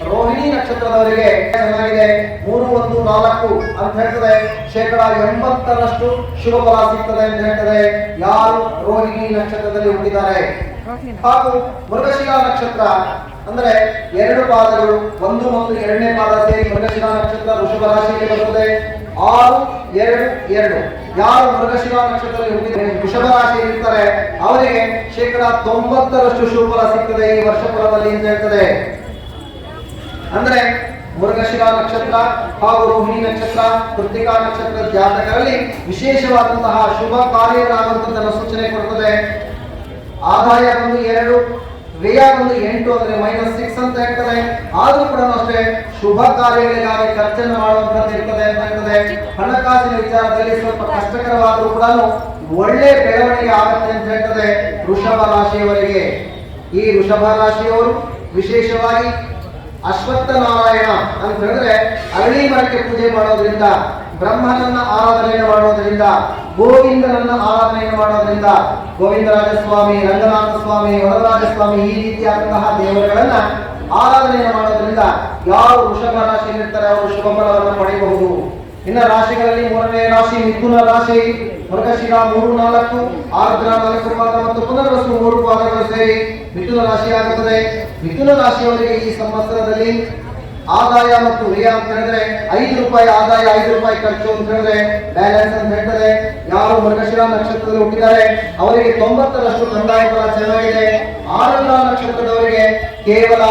ರೋಹಿಣಿ ನಕ್ಷತ್ರದವರಿಗೆ ಚೆನ್ನಾಗಿದೆ, 3, 1, 4 ಅಂತ ಹೇಳ್ತದೆ, ಶೇಕಡ 80ರಷ್ಟು ಶುಭ ಫಲ ಸಿಗ್ತದೆ ಅಂತ ಹೇಳ್ತದೆ ಯಾರು ರೋಹಿಣಿ ನಕ್ಷತ್ರದಲ್ಲಿ ಹುಟ್ಟಿದ್ದಾರೆ. ಹಾಗೂ ಮೃಗಶಿರ ನಕ್ಷತ್ರ ಅಂದ್ರೆ 2 ಪಾದಗಳು, 1 ಮತ್ತು 2ನೇ ಪಾದ ಸೇರಿ ಮೃಗಶಿರ ನಕ್ಷತ್ರ ವೃಷಭ ರಾಶಿಯಲ್ಲಿ ಬರುತ್ತದೆ. 6, 2, 2 ಯಾರು ಮೃಗಶಿರ ನಕ್ಷತ್ರದಲ್ಲಿ ಹುಟ್ಟಿದರೆ ವೃಷಭ ರಾಶಿಯಲ್ಲಿ ಇರ್ತಾರೆ ಅವರಿಗೆ ಶೇಕಡ 90ರಷ್ಟು ಶುಭ ಫಲ ಸಿಗ್ತದೆ ಈ ವರ್ಷ ಫಲದಲ್ಲಿ ಅಂತ ಹೇಳ್ತದೆ. ಅಂದ್ರೆ ಮೃಗಶಿರ ನಕ್ಷತ್ರ ಹಾಗೂ ರೋಹಿಣಿ ನಕ್ಷತ್ರ, ಕೃತ್ತಿಕಾ ನಕ್ಷತ್ರ ಜಾತಕರಲ್ಲಿ ವಿಶೇಷವಾದಂತಹ ಶುಭ ಕಾರ್ಯಗಳಾಗುವಂತದ್ದನ್ನು ಸೂಚನೆ ಕೊಡುತ್ತದೆ. ಆದಾಯ ಬಂದು 2, ವ್ಯಯ ಬಂದು 8, ಅಂದ್ರೆ -6 ಅಂತ ಹೇಳ್ತದೆ. ಆದ್ರೂ ಕೂಡ ಅಷ್ಟೇ ಶುಭ ಕಾರ್ಯಗಳಿಗಾಗಿ ಖರ್ಚನ್ನು ಮಾಡುವಂತದ್ದು ಇರ್ತದೆ ಅಂತ ಹೇಳ್ತದೆ. ಹಣಕಾಸಿನ ವಿಚಾರದಲ್ಲಿ ಸ್ವಲ್ಪ ಕಷ್ಟಕರವಾದರೂ ಕೂಡ ಒಳ್ಳೆ ಬೆಳವಣಿಗೆ ಆಗುತ್ತೆ ಅಂತ ಹೇಳ್ತದೆ ವೃಷಭ ರಾಶಿಯವರಿಗೆ. ಈ ವೃಷಭ ರಾಶಿಯವರು ವಿಶೇಷವಾಗಿ ಅಶ್ವತ್ಥ ನಾರಾಯಣ ಅಂತ ಹೇಳಿದ್ರೆ ಅರಳಿ ಮರಕ್ಕೆ ಪೂಜೆ ಮಾಡೋದ್ರಿಂದ, ಬ್ರಹ್ಮನನ್ನ ಆರಾಧನೆಯನ್ನು ಮಾಡೋದ್ರಿಂದ, ಗೋವಿಂದನನ್ನ ಆರಾಧನೆಯನ್ನು ಮಾಡೋದ್ರಿಂದ, ಗೋವಿಂದರಾಜ ಸ್ವಾಮಿ, ರಂಗನಾಥ ಸ್ವಾಮಿ, ವರದರಾಜ ಸ್ವಾಮಿ ಈ ರೀತಿಯಾದಂತಹ ದೇವರುಗಳನ್ನ ಆರಾಧನೆಯನ್ನು ಮಾಡೋದ್ರಿಂದ ಯಾರು ವೃಷಭ ರಾಶಿಯಲ್ಲಿರ್ತಾರೆ ಅವರು ಶುಭ ಫಲವನ್ನು ಪಡೆಯಬಹುದು. ಇನ್ನು ರಾಶಿಗಳಲ್ಲಿ 3ನೇ ರಾಶಿ ಮಿಥುನ ರಾಶಿ. ಮೃಗಶಿರ 3, 4, ಆರ್ದ್ರ 4 ಪಾದ ಮತ್ತು ಪುನರ್ವಸು 3 ಪಾದಗಳು ಸೇರಿ ಮಿಥುನ ರಾಶಿ ಆಗುತ್ತದೆ. ಮಿಥುನ ರಾಶಿಯವರಿಗೆ ಈ ಸಂವತ್ಸರದಲ್ಲಿ ಆದಾಯ ಮತ್ತು ವ್ಯಯ ಅಂತ ಹೇಳಿದ್ರೆ 5 ರೂಪಾಯಿ ಆದಾಯ, 5 ರೂಪಾಯಿ ಖರ್ಚು ಅಂತ ಹೇಳಿದ್ರೆ ಬ್ಯಾಲೆನ್ಸ್ ಅಂತ ಹೇಳ್ತದೆ. ಯಾರು ಮೃಗಶಿರ ನಕ್ಷತ್ರದಲ್ಲಿ ಹುಟ್ಟಿದ್ದಾರೆ ಅವರಿಗೆ 90ರಷ್ಟು ಕಂದಾಯ ಫಲ ಚೆನ್ನಾಗಿದೆ. ಆರಲ್ಲ ನಕ್ಷತ್ರದವರಿಗೆ ಕೇವಲ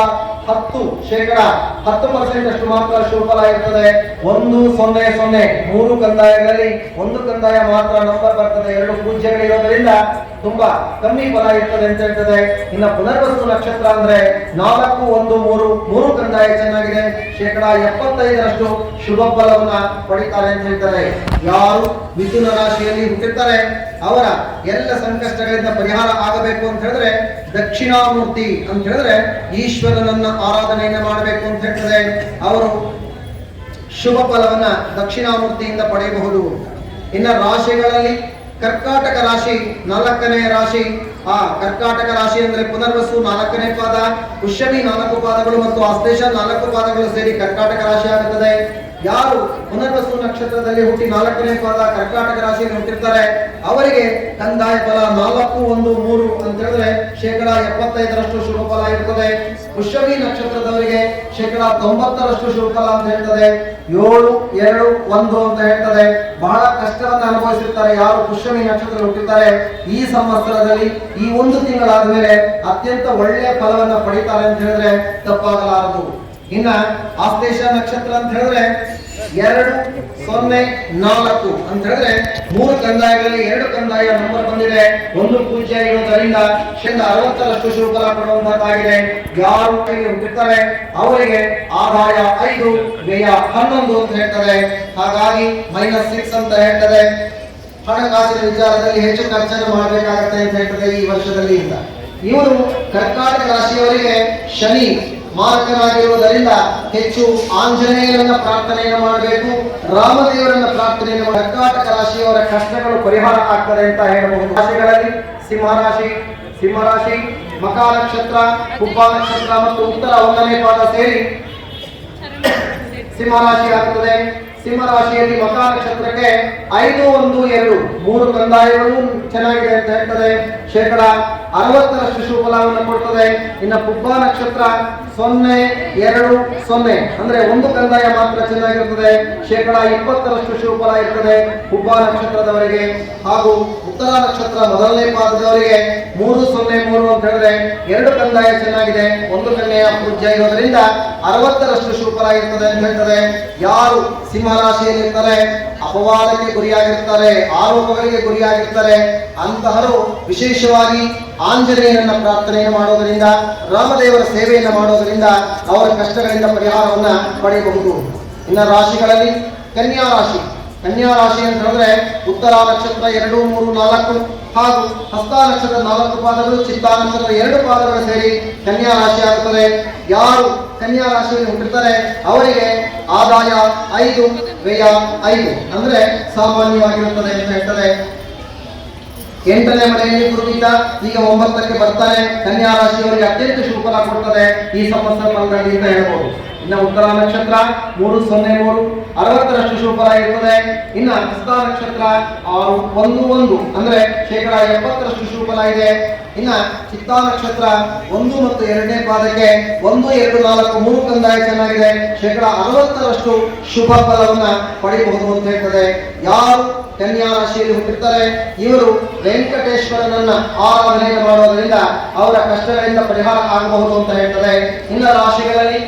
10% ಅಷ್ಟು ಮಾತ್ರ ಶುಭ ಫಲ ಇರ್ತದೆ. 1, 0, 0 3 ಕಂದಾಯಗಳಲ್ಲಿ 1 ಕಂದಾಯ ಮಾತ್ರ ನಂಬರ್ ಬರ್ತದೆ. 2 ಪೂಜ್ಯಗಳಿರೋದ್ರಿಂದ ತುಂಬಾ ಕಮ್ಮಿ ಫಲ ಇರ್ತದೆ ಅಂತ ಹೇಳ್ತದೆ. ಇನ್ನು ಪುನರ್ವಸು ನಕ್ಷತ್ರ ಅಂದ್ರೆ 4, 1, 3 ಕಂದಾಯ ಚೆನ್ನಾಗಿದೆ, ಶೇಕಡ 75ರಷ್ಟು ಶುಭ ಫಲವನ್ನ ಪಡಿತಾರೆ ಅಂತ ಹೇಳ್ತಾರೆ. ಯಾರು ಮಿಥುನ ರಾಶಿಯಲ್ಲಿ ಹುಟ್ಟಿರ್ತಾರೆ ಅವರ ಎಲ್ಲ ಸಂಕಷ್ಟಗಳಿಂದ ಪರಿಹಾರ ಆಗಬೇಕು ಅಂತ ಹೇಳಿದ್ರೆ ದಕ್ಷಿಣಾಮೂರ್ತಿ ಅಂತ ಹೇಳಿದ್ರೆ ಈಶ್ವರನನ್ನ ಆರಾಧನೆಯನ್ನ ಮಾಡಬೇಕು ಅಂತ ಹೇಳ್ತದೆ. ಅವರು ಶುಭ ಫಲವನ್ನ ದಕ್ಷಿಣಾಮೂರ್ತಿಯಿಂದ ಪಡೆಯಬಹುದು. ಇನ್ನು ರಾಶಿಗಳಲ್ಲಿ ಕರ್ಕಾಟಕ ರಾಶಿ 4ನೇ ರಾಶಿ. ಆ ಕರ್ಕಾಟಕ ರಾಶಿ ಅಂದ್ರೆ ಪುನರ್ವಸು 4ನೇ ಪಾದ, ಪುಷ್ಯಮಿ 4 ಪಾದಗಳು ಮತ್ತು ಆಶ್ಲೇಷ 4 ಪಾದಗಳು ಸೇರಿ ಕರ್ಕಾಟಕ ರಾಶಿ ಆಗುತ್ತದೆ. ಯಾರು ಪುನರ್ವಸು ನಕ್ಷತ್ರದಲ್ಲಿ ಹುಟ್ಟಿ 4ನೇ ಪಾದ ಕರ್ಕಾಟಕ ರಾಶಿಯಲ್ಲಿ ಹುಟ್ಟಿರ್ತಾರೆ ಅವರಿಗೆ ಕಂದಾಯ ಫಲ 4, 1, 3 ಅಂತ ಹೇಳಿದ್ರೆ ಶೇಕಡ 75ರಷ್ಟು ಶುಭ ಫಲ ಇರ್ತದೆ. ಪುಷ್ಯಮಿ ನಕ್ಷತ್ರದವರಿಗೆ ಶೇಕಡ 90ರಷ್ಟು ಶುಭ ಫಲ ಅಂತ ಹೇಳ್ತದೆ. 7, 2, 1 ಅಂತ ಹೇಳ್ತದೆ. ಬಹಳ ಕಷ್ಟವನ್ನು ಅನುಭವಿಸಿರ್ತಾರೆ ಯಾರು ಪುಷ್ಯಮಿ ನಕ್ಷತ್ರದಲ್ಲಿ ಹುಟ್ಟಿರ್ತಾರೆ. ಈ ಸಂವತ್ಸರದಲ್ಲಿ ಈ 1 ತಿಂಗಳಾದ ಮೇಲೆ ಅತ್ಯಂತ ಒಳ್ಳೆಯ ಫಲವನ್ನ ಪಡಿತಾರೆ ಅಂತ ಹೇಳಿದ್ರೆ ತಪ್ಪಾಗಲಾರದು. ಇನ್ನ ಆಶ್ಲೇಷ ನಕ್ಷತ್ರ ಅಂತ ಹೇಳಿದ್ರೆ 2, 0, 4 ಅಂತ ಹೇಳಿದ್ರೆ 3 ಕಂದಾಯಗಳಲ್ಲಿ 2 ಕಂದಾಯ ನಂಬರ್ ಬಂದಿದೆ. 1 ಪೂಜ್ಯ ಇರುವುದರಿಂದ 60ರಷ್ಟು ಶುಭ ಫಲ ಕೊಡುವಂತದ್ದಾಗಿದೆ. ಯಾರು ಹುಟ್ಟಿರ್ತಾರೆ ಅವರಿಗೆ ಆದಾಯ 5, ವ್ಯಯ 11 ಅಂತ ಹೇಳ್ತದೆ. ಹಾಗಾಗಿ -6 ಅಂತ ಹೇಳ್ತದೆ. ಹಣಕಾಸಿನ ವಿಚಾರದಲ್ಲಿ ಹೆಚ್ಚು ಖರ್ಚನ್ನು ಮಾಡಬೇಕಾಗುತ್ತೆ ಅಂತ ಹೇಳ್ತದೆ ಈ ವರ್ಷದಲ್ಲಿ. ಇವರು ಕರ್ಕಾಟಕ ರಾಶಿಯವರಿಗೆ ಶನಿ ಮಾರಕನಾಗಿರುವುದರಿಂದ ಹೆಚ್ಚು ಆಂಜನೇಯನನ್ನ ಪ್ರಾರ್ಥನೆಯನ್ನು ಮಾಡಬೇಕು, ರಾಮದೇವರನ್ನ ಪ್ರಾರ್ಥನೆಯನ್ನು ಕರ್ಕಾಟಕ ರಾಶಿಯವರ ಕಷ್ಟಗಳು ಪರಿಹಾರ ಆಗ್ತದೆ ಅಂತ ಹೇಳಬಹುದು. ರಾಶಿಗಳಲ್ಲಿ ಸಿಂಹರಾಶಿ ಮಕಾ ನಕ್ಷತ್ರ, ಕುಂಭ ನಕ್ಷತ್ರ ಮತ್ತು ಉತ್ತರ 1ನೇ ಪಾದ ಸೇರಿ ಸಿಂಹರಾಶಿ ಆಗುತ್ತದೆ. ಸಿಂಹರಾಶಿಯಲ್ಲಿ ಮಕಾ ನಕ್ಷತ್ರಕ್ಕೆ 5, 1, 2 3 ಕಂದಾಯಗಳು ಚೆನ್ನಾಗಿದೆ ಅಂತ ಹೇಳ್ತದೆ. 60% ಶುಭ ಫಲವನ್ನು ಕೊಡ್ತದೆ. ಇನ್ನು ಕುಂಭ ನಕ್ಷತ್ರ 0, 2, 0 ಅಂದ್ರೆ 1 ಕಂದಾಯ ಮಾತ್ರ ಚೆನ್ನಾಗಿರುತ್ತದೆ. 20% ಶುಭ ಫಲ ಇರ್ತದೆ ಕುಂಭ ನಕ್ಷತ್ರದವರಿಗೆ. ಹಾಗೂ ಉತ್ತರ ನಕ್ಷತ್ರ 1ನೇ ಪಾದದವರಿಗೆ 3, 0, 3 ಅಂತ ಹೇಳಿದ್ರೆ 2 ಕಂದಾಯ ಚೆನ್ನಾಗಿದೆ, 1 ಕನ್ಯೆಯ ಪೂಜ್ಯ ಇರೋದ್ರಿಂದ 60% ಶುಭ ಫಲ ಇರ್ತದೆ ಅಂತ ಹೇಳ್ತದೆ. ಯಾರು ಸಿಂಹರಾಶಿಯಲ್ಲಿರ್ತಾರೆ, ಅಪವಾದಕ್ಕೆ ಗುರಿಯಾಗಿರ್ತಾರೆ, ಆರೋಪಗಳಿಗೆ ಗುರಿಯಾಗಿರ್ತಾರೆ, ಅಂತಹರು ವಿಶೇಷವಾಗಿ ಆಂಜನೇಯನನ್ನ ಪ್ರಾರ್ಥನೆಯನ್ನು ಮಾಡೋದರಿಂದ, ರಾಮದೇವರ ಸೇವೆಯನ್ನು ಮಾಡೋದರಿಂದ ಅವರ ಕಷ್ಟಗಳಿಂದ ಪರಿಹಾರವನ್ನ ಪಡೆಯಬಹುದು. ಇನ್ನು ರಾಶಿಗಳಲ್ಲಿ ಕನ್ಯಾ ರಾಶಿ ಅಂತ ಹೇಳಿದ್ರೆ ಉತ್ತರ ನಕ್ಷತ್ರ 2, 3, 4 ಹಾಗೂ ಹಸ್ತ ನಕ್ಷತ್ರ 4 ಪಾದಗಳು, ಚಿತ್ತಾ ನಕ್ಷತ್ರ 2 ಪಾದಗಳು ಸೇರಿ ಕನ್ಯಾ ರಾಶಿ ಆಗುತ್ತದೆ. ಯಾರು ಕನ್ಯಾ ರಾಶಿಯಲ್ಲಿ ಹುಟ್ಟಿರ್ತಾರೆ ಅವರಿಗೆ ಆದಾಯ 5, ವ್ಯಯ 5 ಅಂದ್ರೆ ಸಾಮಾನ್ಯವಾಗಿರುತ್ತದೆ ಅಂತ ಹೇಳ್ತದೆ. 8ನೇ ಮನೆಯಲ್ಲಿ ಗುರುವಿದ್ದ ಈಗ 9ಕ್ಕೆ ಬರ್ತಾನೆ. ಕನ್ಯಾ ರಾಶಿಯವರಿಗೆ ಅತ್ಯಂತ ಶುಭ ಫಲ ಕೊಡ್ತದೆ ಈ ಸಂವತ್ಸರ ಫಲದಲ್ಲಿ ಅಂತ ಹೇಳ್ಬೋದು. ಇನ್ನು ಉತ್ತರ ನಕ್ಷತ್ರ 3, 0, 3 60% ಶುಭ ಫಲ ಇರ್ತದೆ. ಇನ್ನು ಹಸ್ತ ನಕ್ಷತ್ರ 6, 1, 1 ಅಂದ್ರೆ 70% ಶುಭ ಫಲ ಇದೆ. ಇನ್ನ ಚಿತ್ತಾ ನಕ್ಷತ್ರ 1 ಮತ್ತು 2ನೇ ಪಾದಕ್ಕೆ 1, 2, 4, 3 ಕಂದಾಯ ಚೆನ್ನಾಗಿದೆ. 60% ಶುಭ ಫಲವನ್ನ ಪಡೆಯಬಹುದು ಅಂತ ಹೇಳ್ತದೆ. ಯಾರು ಕನ್ಯಾ ರಾಶಿಯಲ್ಲಿ ಹುಟ್ಟಿರ್ತಾರೆ ಇವರು ವೆಂಕಟೇಶ್ವರನನ್ನ ಆರಾಧನೆಯನ್ನು ಮಾಡೋದರಿಂದ ಅವರ ಕಷ್ಟಗಳಿಂದ ಪರಿಹಾರ ಆಗಬಹುದು ಅಂತ ಹೇಳ್ತದೆ. ಇನ್ನು ರಾಶಿಗಳಲ್ಲಿ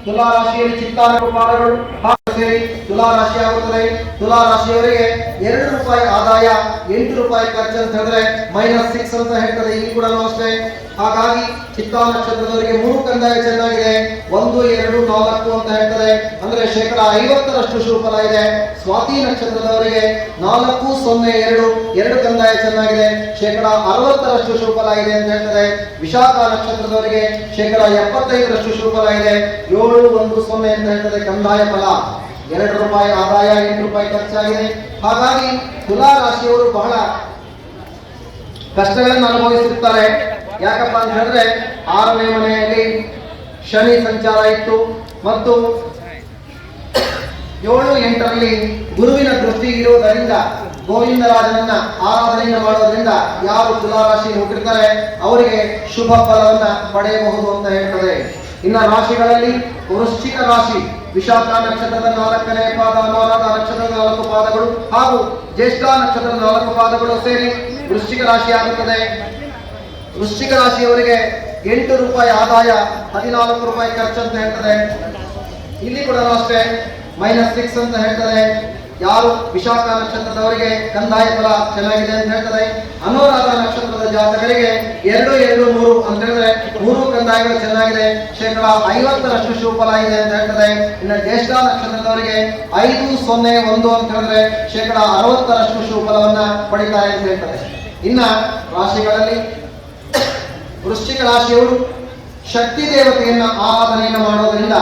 ತುಲಾರಾಶಿಯಲ್ಲಿ ಚಿತ್ತಾ ಪಾದಗಳು ಸೇರಿ ತುಲಾರಾಶಿ ಆಗುತ್ತದೆ. ತುಲಾರಾಶಿಯವರಿಗೆ 2 ರೂಪಾಯಿ ಆದಾಯ, 8 ರೂಪಾಯಿ ಖರ್ಚು ಅಂತ ಹೇಳಿದ್ರೆ -6 ಅಂತ ಹೇಳ್ತದೆ. ಇಲ್ಲಿ ಕೂಡ ಅಷ್ಟೇ. ಹಾಗಾಗಿ ಚಿತ್ತಾ ನಕ್ಷತ್ರದವರಿಗೆ 3 ಕಂದಾಯ ಚೆನ್ನಾಗಿದೆ, 1, 2, 4 ಅಂತ ಹೇಳ್ತದೆ. ಅಂದ್ರೆ 50% ಶುಭ ಫಲ ಇದೆ. ಸ್ವಾತಿ ನಕ್ಷತ್ರದವರಿಗೆ 4, 0, 2 ಕಂದಾಯ ಚೆನ್ನಾಗಿದೆ, 60% ಶುಭ ಫಲ ಇದೆ ಅಂತ ಹೇಳ್ತದೆ. ವಿಶಾಖ ನಕ್ಷತ್ರದವರಿಗೆ 75% ಶುಭ ಫಲ ಇದೆ, 7, 1, 0 ಅಂತ ಹೇಳ್ತದೆ ಕಂದಾಯ ಫಲ. 2 ರೂಪಾಯಿ ಆದಾಯ, 8 ರೂಪಾಯಿ ಖರ್ಚಾಗಿದೆ. ಹಾಗಾಗಿ ತುಲಾ ರಾಶಿಯವರು ಬಹಳ ಕಷ್ಟಗಳನ್ನು ಅನುಭವಿಸುತ್ತಾರೆ. ಯಾಕಪ್ಪ ಅಂತ ಹೇಳಿದ್ರೆ 6ನೇ ಮನೆಯಲ್ಲಿ ಶನಿ ಸಂಚಾರ ಇತ್ತು ಮತ್ತು 7, 8ರಲ್ಲಿ ಗುರುವಿನ ದೃಷ್ಟಿ ಇರುವುದರಿಂದ ಗೋವಿಂದರಾಜನನ್ನ ಆರಾಧನೆಯನ್ನು ಮಾಡೋದ್ರಿಂದ ಯಾರು ತುಲಾರಾಶಿಯಲ್ಲಿ ಹುಟ್ಟಿರ್ತಾರೆ ಅವರಿಗೆ ಶುಭ ಫಲವನ್ನ ಪಡೆಯಬಹುದು ಅಂತ ಹೇಳ್ತದೆ. ಇನ್ನು ರಾಶಿಗಳಲ್ಲಿ ವೃಶ್ಚಿಕ ರಾಶಿ ವಿಶಾಖ ನಕ್ಷತ್ರದ 4ನೇ ಪಾದ, ಅನುರಾಧ ನಕ್ಷತ್ರದ 4 ಪಾದಗಳು ಹಾಗೂ ಜ್ಯೇಷ್ಠ ನಕ್ಷತ್ರದ 4 ಪಾದಗಳು ಸೇರಿ ವೃಶ್ಚಿಕ ರಾಶಿ ಆಗುತ್ತದೆ. ವೃಶ್ಚಿಕ ರಾಶಿಯವರಿಗೆ 8 ರೂಪಾಯಿ ಆದಾಯ, 14 ರೂಪಾಯಿ ಖರ್ಚು ಅಂತ ಹೇಳ್ತದೆ. ಇಲ್ಲಿ ಕೂಡ ಅಷ್ಟೇ -6 ಅಂತ ಹೇಳ್ತದೆ. ಯಾರು ವಿಶಾಖ ನಕ್ಷತ್ರದವರಿಗೆ ಕಂದಾಯ ಫಲ ಚೆನ್ನಾಗಿದೆ ಅಂತ ಹೇಳ್ತದೆ. ಅನುರಾಧ ನಕ್ಷತ್ರದ ಜಾತಕರಿಗೆ 2, 2, 3 ಅಂತ ಹೇಳಿದ್ರೆ 3 ಕಂದಾಯಗಳು ಚೆನ್ನಾಗಿದೆ, 50% ಶುಭ ಫಲ ಇದೆ ಅಂತ ಹೇಳ್ತದೆ. ಇನ್ನು ಜ್ಯೇಷ್ಠ ನಕ್ಷತ್ರದವರಿಗೆ 5, 0, 1 ಅಂತ ಹೇಳಿದ್ರೆ 60% ಶುಭ ಫಲವನ್ನ ಪಡಿತಾರೆ ಅಂತ ಹೇಳ್ತದೆ. ಇನ್ನ ರಾಶಿಗಳಲ್ಲಿ ವೃಶ್ಚಿಕ ರಾಶಿಯವರು ಶಕ್ತಿ ದೇವತೆಯನ್ನ ಆರಾಧನೆಯನ್ನು ಮಾಡೋದ್ರಿಂದ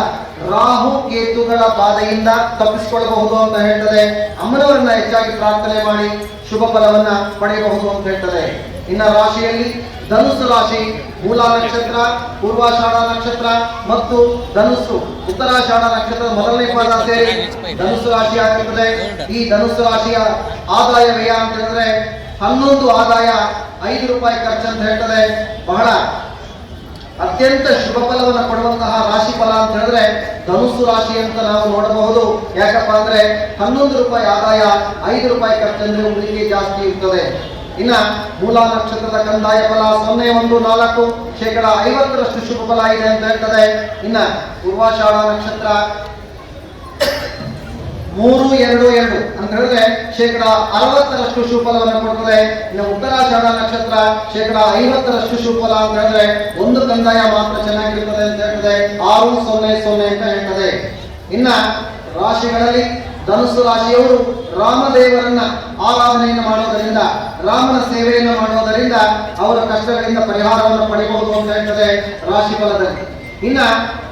ರಾಹು ಕೇತುಗಳ ಬಾಧೆಯಿಂದ ತಪ್ಪಿಸಿಕೊಳ್ಳಬಹುದು ಅಂತ ಹೇಳ್ತದೆ. ಅಮ್ಮನವರನ್ನ ಹೆಚ್ಚಾಗಿ ಪ್ರಾರ್ಥನೆ ಮಾಡಿ ಶುಭ ಫಲವನ್ನ ಪಡೆಯಬಹುದು ಅಂತ ಹೇಳ್ತದೆ. ಇನ್ನು ರಾಶಿಯಲ್ಲಿ ಧನುಸ್ಸು ರಾಶಿ ಮೂಲ ನಕ್ಷತ್ರ, ಪೂರ್ವಾಷಾಢ ನಕ್ಷತ್ರ ಮತ್ತು ಧನುಸ್ಸು ಉತ್ತರಾಷಾಢ ನಕ್ಷತ್ರದ 1ನೇ ಪಾದ ಸೇರಿ ಧನುಸ್ಸು ರಾಶಿ ಆಗಿರುತ್ತದೆ. ಈ ಧನುಸ್ಸು ರಾಶಿಯ ಆದಾಯ ವ್ಯಯ ಅಂತ ಹೇಳಿದ್ರೆ 11 ಆದಾಯ, 5 ರೂಪಾಯಿ ಖರ್ಚು ಅಂತ ಹೇಳ್ತದೆ. ಬಹಳ ಅತ್ಯಂತ ಶುಭ ಫಲವನ್ನು ಕೊಡುವಂತಹ ರಾಶಿ ಫಲ ಅಂತ ಹೇಳಿದ್ರೆ ಧನುಸ್ಸು ರಾಶಿ ಅಂತ ನಾವು ನೋಡಬಹುದು. ಯಾಕಪ್ಪ ಅಂದ್ರೆ 11 ರೂಪಾಯಿ ಆದಾಯ, 5 ರೂಪಾಯಿ ಖರ್ಚಂದ್ರೆ ಉಳಿಕೆ ಜಾಸ್ತಿ ಇರ್ತದೆ. ಇನ್ನ ಮೂಲ ನಕ್ಷತ್ರದ ಕಂದಾಯ ಫಲ 0, 1, 4 50% ಶುಭ ಫಲ ಇದೆ ಅಂತ ಹೇಳ್ತದೆ. ಇನ್ನ ಪೂರ್ವಾಷಾಢ ನಕ್ಷತ್ರ 3, 2, 2 ಅಂತ ಹೇಳಿದ್ರೆ 60% ಶುಭ ಫಲವನ್ನು ಕೊಡ್ತದೆ. ಇನ್ನು ಉತ್ತರಾಷಾಢ ನಕ್ಷತ್ರ 50% ಶುಭ ಫಲ ಅಂತ ಹೇಳಿದ್ರೆ 1 ಕಂದಾಯ ಮಾತ್ರ ಚೆನ್ನಾಗಿರ್ತದೆ ಅಂತ ಹೇಳ್ತದೆ. 6, 0, 0 ಅಂತ ಹೇಳ್ತದೆ. ಇನ್ನ ರಾಶಿಗಳಲ್ಲಿ ಧನುಸ್ಸು ರಾಶಿಯವರು ರಾಮದೇವರನ್ನ ಆರಾಧನೆಯನ್ನು ಮಾಡೋದರಿಂದ, ರಾಮನ ಸೇವೆಯನ್ನು ಮಾಡೋದರಿಂದ ಅವರ ಕಷ್ಟಗಳಿಂದ ಪರಿಹಾರವನ್ನು ಪಡೆಯಬಹುದು ಅಂತ ಹೇಳ್ತದೆ ರಾಶಿ ಫಲದಲ್ಲಿ. ಇನ್ನ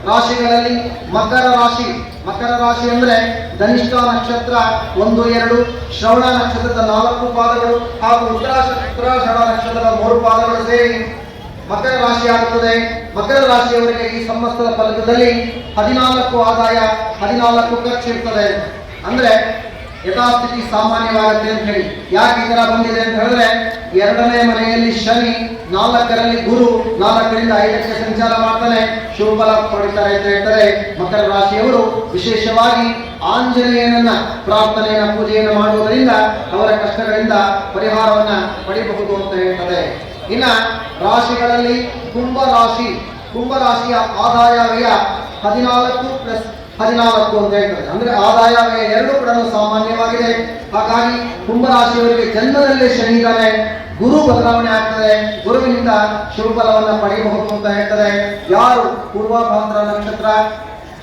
ರಾಶಿಗಳಲ್ಲಿ ಮಕರ ರಾಶಿ. ಮಕರ ರಾಶಿ ಅಂದ್ರೆ ಧನಿಷ್ಠ ನಕ್ಷತ್ರ 1, 2, ಶ್ರವಣ ನಕ್ಷತ್ರದ 4 ಪಾದಗಳು ಹಾಗೂ ಉತ್ತರಾಷಾಢ ನಕ್ಷತ್ರದ 3 ಪಾದಗಳು ಸೇರಿ ಮಕರ ರಾಶಿ ಆಗುತ್ತದೆ. ಮಕರ ರಾಶಿಯವರಿಗೆ ಈ ಸಂವತ್ಸರ ಫಲಕದಲ್ಲಿ 14 ಆದಾಯ 14 ಖರ್ಚು ಇರ್ತದೆ. ಅಂದ್ರೆ ಯಥಾಸ್ಥಿತಿ ಸಾಮಾನ್ಯವಾಗುತ್ತೆ ಅಂತ ಹೇಳಿ. ಯಾಕೆ ಈ ತರ ಬಂದಿದೆ ಅಂತ ಹೇಳಿದ್ರೆ 2ನೇ ಮನೆಯಲ್ಲಿ ಶನಿ, 4ರಲ್ಲಿ ಗುರು, 4ರಿಂದ 5ಕ್ಕೆ ಸಂಚಾರ ಮಾಡ್ತಾನೆ, ಶುಭ ಫಲ ಪಡಿತಾರೆ ಅಂತ ಹೇಳ್ತಾರೆ. ಮಕರ ರಾಶಿಯವರು ವಿಶೇಷವಾಗಿ ಆಂಜನೇಯನನ್ನ ಪ್ರಾರ್ಥನೆಯನ್ನ ಪೂಜೆಯನ್ನು ಮಾಡುವುದರಿಂದ ಅವರ ಕಷ್ಟಗಳಿಂದ ಪರಿಹಾರವನ್ನ ಪಡೆಯಬಹುದು ಅಂತ ಹೇಳ್ತದೆ. ಇನ್ನ ರಾಶಿಗಳಲ್ಲಿ ಕುಂಭರಾಶಿ. ಕುಂಭರಾಶಿಯ ಆದಾಯ ವ್ಯಯ 14+14 ಅಂತ ಹೇಳ್ತದೆ. ಅಂದ್ರೆ ಆದಾಯ ವ್ಯಯ 2 ಕೂಡ ಸಾಮಾನ್ಯವಾಗಿದೆ. ಹಾಗಾಗಿ ಕುಂಭರಾಶಿಯವರಿಗೆ ಜನ್ಮದಲ್ಲೇ ಶನಿ ಇದ್ದಾನೆ, ಗುರು ಬದಲಾವಣೆ ಆಗ್ತದೆ, ಗುರುವಿನಿಂದ ಶುಭ ಫಲವನ್ನು ಪಡೆಯಬಹುದು ಅಂತ ಹೇಳ್ತದೆ. ಯಾರು ಪೂರ್ವಭಾದ್ರ ನಕ್ಷತ್ರ,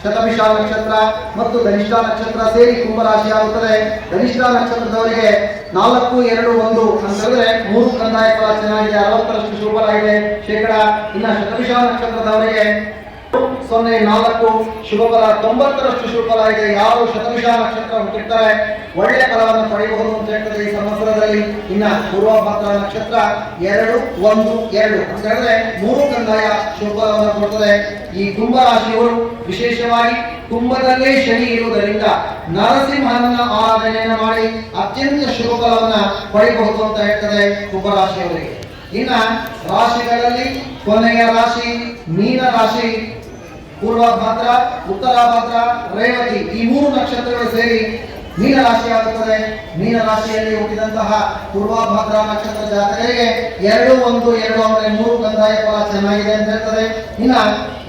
ಶತಭಿಷ ನಕ್ಷತ್ರ ಮತ್ತು ಧನಿಷ್ಠ ನಕ್ಷತ್ರ ಸೇರಿ ಕುಂಭರಾಶಿ ಆಗುತ್ತದೆ. ಧನಿಷ್ಠ ನಕ್ಷತ್ರದವರಿಗೆ 4, 2, 1 ಅಂತ ಹೇಳಿದ್ರೆ 3 ಕಂದಾಯ ಫಲ ಚೆನ್ನಾಗಿದೆ, 60ರಷ್ಟು ಶುಭ ಫಲ ಇದೆ ಶೇಕಡ. ಇನ್ನು ಶತಭಿಷ ನಕ್ಷತ್ರದವರಿಗೆ 0, 4 ಶುಭ ಫಲ, 90ರಷ್ಟು ಶುಭ ಫಲ ಇದೆ. ಯಾರು ಶತಭಿಷ ನಕ್ಷತ್ರ ಹುಟ್ಟಿರ್ತಾರೆ ಒಳ್ಳೆಯ ಫಲವನ್ನು ಪಡೆಯಬಹುದು ಅಂತ ಹೇಳ್ತದೆ ಈ ಸಂವತ್ಸರದಲ್ಲಿ. ಇನ್ನ ಪೂರ್ವಭಾದ್ರ ನಕ್ಷತ್ರ 2, 1, 2 ಅಂತ ಹೇಳಿದ್ರೆ 3 ಕಂದಾಯ ಶುಭ ಫಲವನ್ನು ಕೊಡ್ತದೆ. ಈ ಕುಂಭರಾಶಿಯವರು ವಿಶೇಷವಾಗಿ ಕುಂಭದಲ್ಲೇ ಶನಿ ಇರುವುದರಿಂದ ನರಸಿಂಹನ ಆರಾಧನೆಯನ್ನು ಮಾಡಿ ಅತ್ಯಂತ ಶುಭ ಫಲವನ್ನ ಪಡೆಯಬಹುದು ಅಂತ ಹೇಳ್ತದೆ ಕುಂಭರಾಶಿಯವರಿಗೆ. ಇನ್ನ ರಾಶಿಗಳಲ್ಲಿ ಕೊನೆಯ ರಾಶಿ ಮೀನ ರಾಶಿ. ಪೂರ್ವಭಾದ್ರ, ಉತ್ತರಾಭಾದ್ರ, ರೇವತಿ ಈ 3 ನಕ್ಷತ್ರಗಳು ಸೇರಿ ಮೀನ ರಾಶಿ ಆಗುತ್ತದೆ. ಮೀನ ರಾಶಿಯಲ್ಲಿ ಹುಟ್ಟಿದಂತಹ ಪೂರ್ವಭಾದ್ರ ನಕ್ಷತ್ರ ಜಾತಕರಿಗೆ 2, 1, 2 ಅಂದರೆ 3 ಕಂದಾಯ ಫಲ ಚೆನ್ನಾಗಿದೆ ಅಂತ ಹೇಳ್ತದೆ. ಇನ್ನ